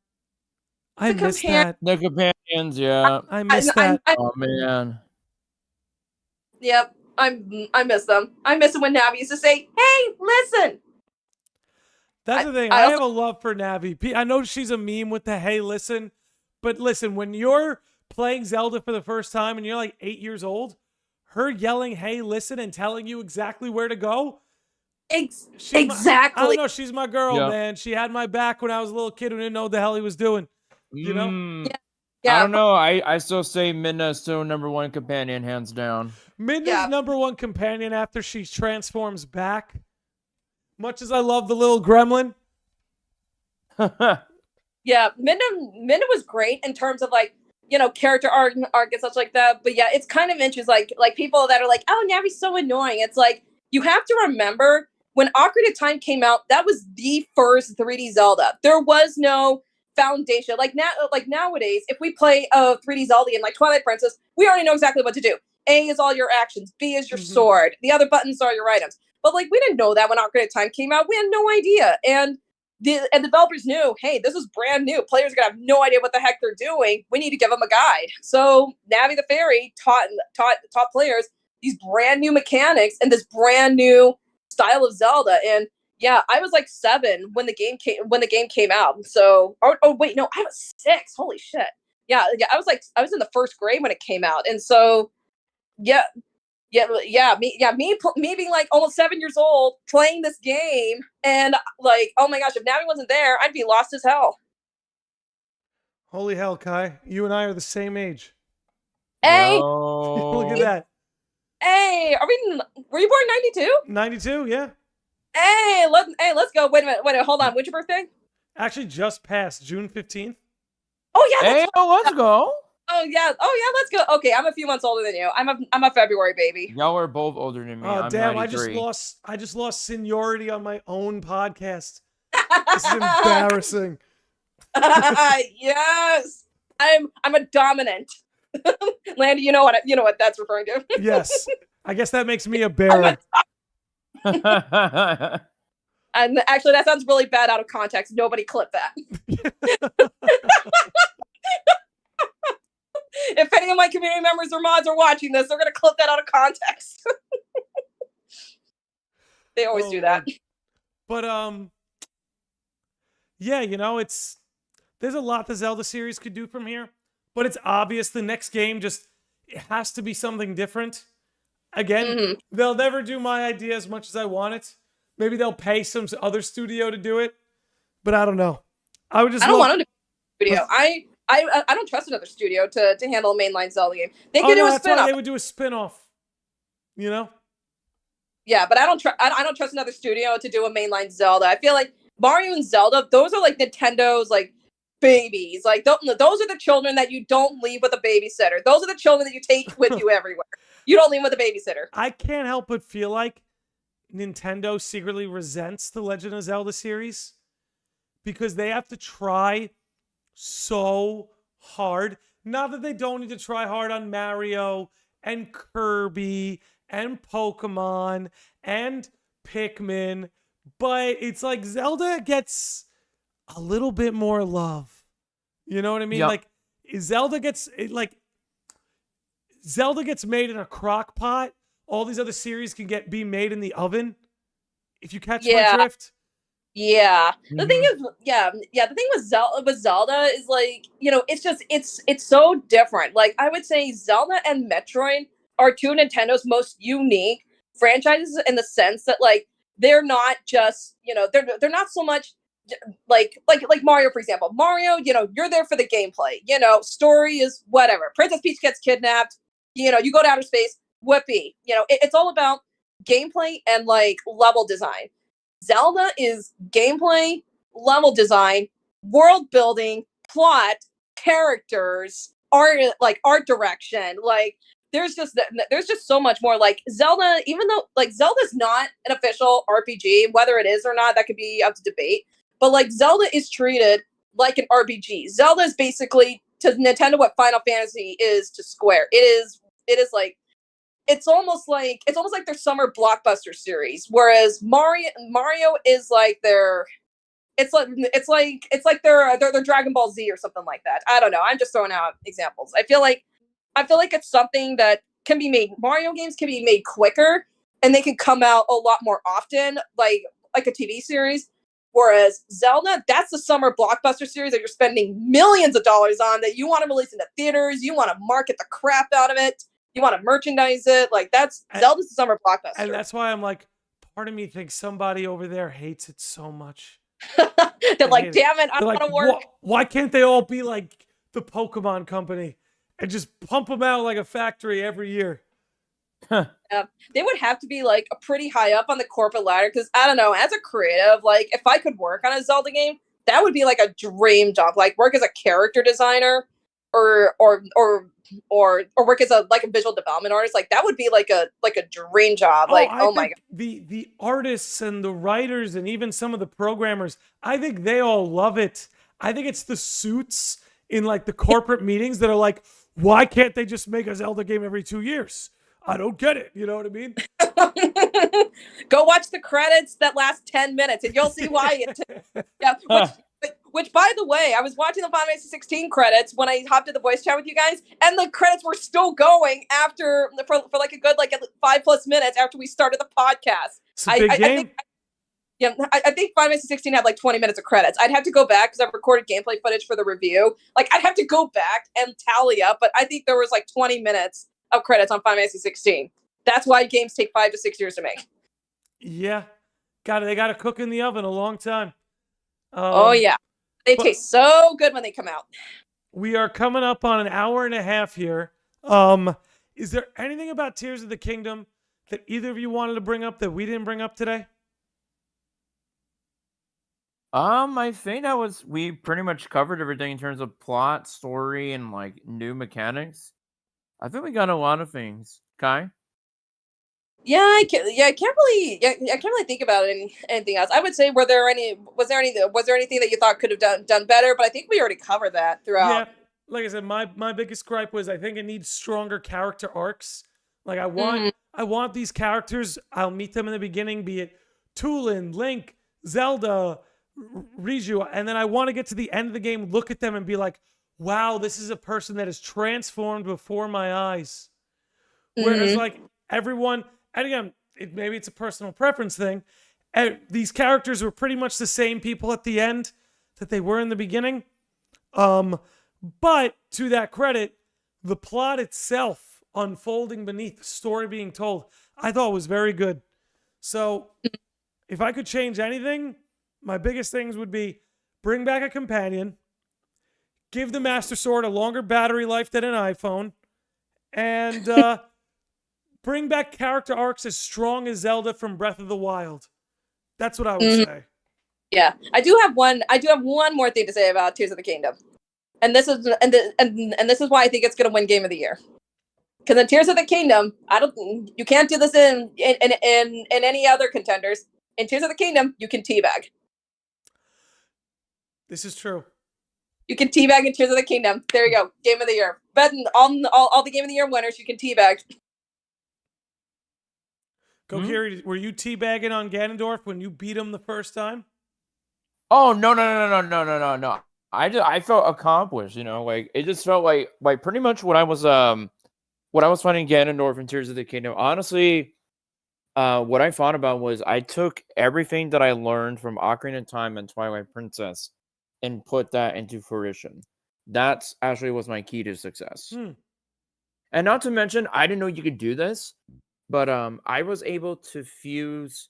I miss that. The companions, yeah. I miss that. Oh man. Yep, I miss them. I miss it when Navi used to say, "Hey, listen." That's the thing. I have a love for Navi. I know she's a meme with the "Hey, listen," but listen, when you're playing Zelda for the first time and you're like 8 years old, her yelling "Hey, listen" and telling you exactly where to go. Exactly. I don't know. She's my girl, man. She had my back when I was a little kid who didn't know what the hell he was doing. You know? Yeah. I don't know. I still say Midna is still #1 companion, hands down. Midna's #1 companion after she transforms back. Much as I love the little gremlin. Yeah, Midna was great in terms of like, you know, character arc and such like that. But yeah, it's kind of interesting. Like people that are like, oh, Navi's so annoying. It's like, you have to remember when Ocarina of Time came out, that was the first 3D Zelda. There was no foundation. Like nowadays, if we play a 3D Zelda game like Twilight Princess, we already know exactly what to do. A is all your actions. B is your sword. The other buttons are your items. But like, we didn't know that when Ocarina of Time came out. We had no idea. And the developers knew, hey, this is brand new. Players are gonna have no idea what the heck they're doing. We need to give them a guide. So Navi the Fairy taught players these brand new mechanics and this brand new style of Zelda. And yeah, I was like 7 when the game came out. So, oh wait, no, I was 6. Holy shit. Yeah, I was in the first grade when it came out. And so, me being like almost 7 years old playing this game, and like, oh my gosh, if Navi wasn't there, I'd be lost as hell. Holy hell, Kai! You and I are the same age. Hey, look at that. Hey, were you born 92? 92, yeah. Let's go. Wait a minute, hold on. When's your birthday? Actually, just passed June 15th. Oh yeah, Hey, let's go. oh yeah, let's go. Okay, I'm a few months older than you. I'm a February baby. Y'all are both older than me. Oh I'm damn! 93. I just lost seniority on my own podcast. This is embarrassing. Yes, I'm a dominant. Landy, you know what that's referring to. Yes, I guess that makes me a bear. And actually, that sounds really bad out of context. Nobody clip that. If any of my community members or mods are watching this, they're gonna clip that out of context. They always do that. But yeah, there's a lot the Zelda series could do from here, but it's obvious the next game it has to be something different. Again, they'll never do my idea as much as I want it. Maybe they'll pay some other studio to do it, but I don't know. I don't want them to do a studio. I don't trust another studio to handle a mainline Zelda game. They could do a that's spin-off. why they would do a spin-off. Yeah, but I don't trust another studio to do a mainline Zelda. I feel like Mario and Zelda, those are like Nintendo's like babies. Like those are the children that you don't leave with a babysitter. Those are the children that you take with you everywhere. You don't leave with a babysitter. I can't help but feel like Nintendo secretly resents the Legend of Zelda series because they have to try so hard. Not that they don't need to try hard on Mario and Kirby and Pokemon and Pikmin, but it's like Zelda gets a little bit more love. You know what I mean? Yep. Like Zelda gets made in a crock pot. All these other series can be made in the oven. If you catch my drift. Yeah. The thing is, the thing with Zelda is like, it's so different. Like I would say Zelda and Metroid are two Nintendo's most unique franchises in the sense that like they're not just, they're not so much like Mario, for example. Mario, you're there for the gameplay. Story is whatever. Princess Peach gets kidnapped. You go to outer space. Whoopee. It's all about gameplay and like level design. Zelda is gameplay, level design, world building, plot, characters, art direction. Like there's just so much more. Like Zelda, even though like Zelda's not an official RPG, whether it is or not, that could be up to debate. But like Zelda is treated like an RPG. Zelda is basically to Nintendo what Final Fantasy is to Square. It is like it's almost like their summer blockbuster series, whereas Mario is like their Dragon Ball Z or something like that. I don't know. I'm just throwing out examples. I feel like it's something that can be made. Mario games can be made quicker, and they can come out a lot more often, like a TV series. Whereas Zelda, that's the summer blockbuster series that you're spending millions of dollars on, that you want to release into theaters, you want to market the crap out of it. You want to merchandise it. Like Zelda's the summer blockbuster. And that's why I'm like, part of me thinks somebody over there hates it so much. They're like, damn it, I don't want to work. Why can't they all be like the Pokemon company and just pump them out like a factory every year? They would have to be like a pretty high up on the corporate ladder because I don't know, as a creative, like if I could work on a Zelda game, that would be like a dream job. Like work as a character designer or work as a visual development artist. Like that would be like a dream job. Like oh my god, the artists and the writers and even some of the programmers, I think they all love it. I think it's the suits in like the corporate meetings that are like, why can't they just make a Zelda game every 2 years? I don't get it. You know what I mean? Go watch the credits that last 10 minutes and you'll see why. Which, by the way, I was watching the Final Fantasy 16 credits when I hopped in the voice chat with you guys, and the credits were still going for like a good 5+ minutes after we started the podcast. It's a big game. I think Final Fantasy 16 had like 20 minutes of credits. I'd have to go back because I've recorded gameplay footage for the review. Like I'd have to go back and tally up, but I think there was like 20 minutes of credits on Final Fantasy 16. That's why games take 5 to 6 years to make. Yeah, they got to cook in the oven a long time. Oh yeah. They taste so good when they come out. We are coming up on an hour and a half here. Is there anything about Tears of the Kingdom that either of you wanted to bring up that we didn't bring up today? I think we pretty much covered everything in terms of plot, story, and like new mechanics. I think we got a lot of things. Kai? I can't really, I can't really think about anything else. I would say, was there anything that you thought could have done better? But I think we already covered that throughout. Yeah, like I said, my biggest gripe was I think it needs stronger character arcs. Like Mhm. I want these characters. I'll meet them in the beginning, be it Tulin, Link, Zelda, Riju, and then I want to get to the end of the game, look at them, and be like, "Wow, this is a person that is transformed before my eyes." Whereas, Mhm. like everyone, and again, maybe it's a personal preference thing. These characters were pretty much the same people at the end that they were in the beginning. But to that credit, the plot itself unfolding beneath the story being told, I thought was very good. So if I could change anything, my biggest things would be bring back a companion, give the Master Sword a longer battery life than an iPhone, and bring back character arcs as strong as Zelda from Breath of the Wild. That's what I would Mhm. say. Yeah, I do have one. I do have one more thing to say about Tears of the Kingdom, and this is why I think it's going to win Game of the Year. Because in Tears of the Kingdom, you can't do this in any other contenders. In Tears of the Kingdom, you can teabag. This is true. You can teabag in Tears of the Kingdom. There you go, Game of the Year. But all the Game of the Year winners, you can teabag. Kokiri, were you teabagging on Ganondorf when you beat him the first time? Oh no. I felt accomplished, like it just felt like pretty much what I was fighting Ganondorf in Tears of the Kingdom. Honestly, what I thought about was I took everything that I learned from Ocarina of Time and Twilight Princess and put that into fruition. That's actually was my key to success. And not to mention, I didn't know you could do this, but I was able to fuse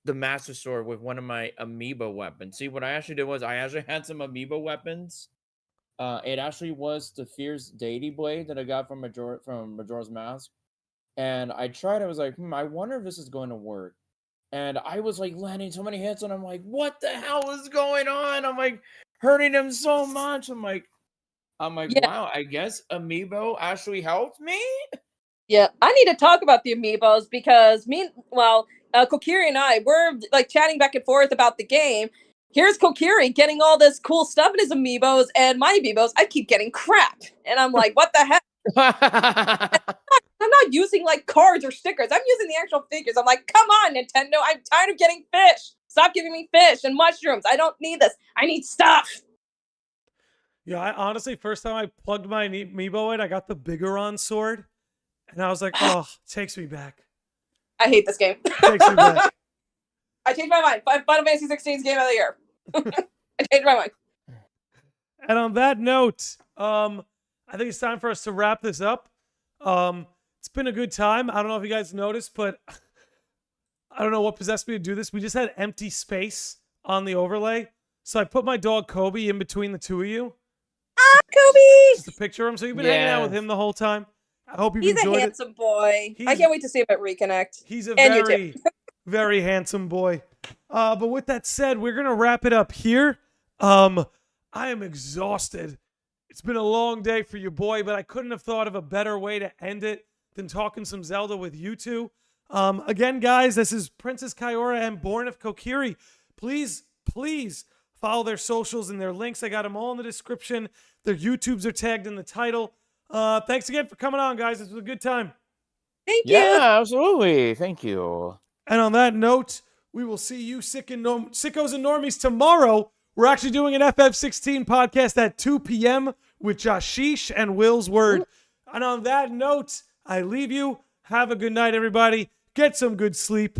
the Master Sword with one of my amiibo weapons. See, what I actually did was I actually had some amiibo weapons. It actually was the Fierce Deity Blade that I got from Majora's Mask. And I tried, I was like, I wonder if this is going to work. And I was like landing so many hits, and I'm like, what the hell is going on? I'm like hurting him so much. I'm like, Yeah, wow, I guess amiibo actually helped me. yeah. I need to talk about the amiibos because Kokiri and I were like chatting back and forth about the game. Here's Kokiri getting all this cool stuff in his amiibos, and my amiibos, I keep getting crap. And I'm like, what the heck? I'm not using like cards or stickers. I'm using the actual figures. I'm like, come on, Nintendo. I'm tired of getting fish. Stop giving me fish and mushrooms. I don't need this. I need stuff. Yeah, I honestly, first time I plugged my amiibo in, I got the Bigoron sword, and I was like, oh, takes me back. I hate this game. Takes me back. I changed my mind. Final Fantasy 16's Game of the Year. I changed my mind. And on that note, I think it's time for us to wrap this up. It's been a good time. I don't know if you guys noticed, but I don't know what possessed me to do this. We just had empty space on the overlay. So I put my dog Kobe in between the two of you. Ah, Kobe! Just a picture of him. So you've been hanging out with him the whole time. I hope you've He's enjoyed a handsome boy. I can't wait to see him at Reconnect. He's a And you very, very handsome boy. But with that said, we're going to wrap it up here. I am exhausted. It's been a long day for you, boy, but I couldn't have thought of a better way to end it than talking some Zelda with you two. Again, guys, this is PrincessKaiora and BornofKokiri. Please follow their socials and their links. I got them all in the description. Their YouTubes are tagged in the title. Thanks again for coming on, guys. This was a good time. Thank you. Yeah, absolutely. Thank you. And on that note, we will see you sickos and normies tomorrow. We're actually doing an FF16 podcast at 2 p.m. with Jashish and Will's Word. And on that note, I leave you. Have a good night, everybody. Get some good sleep.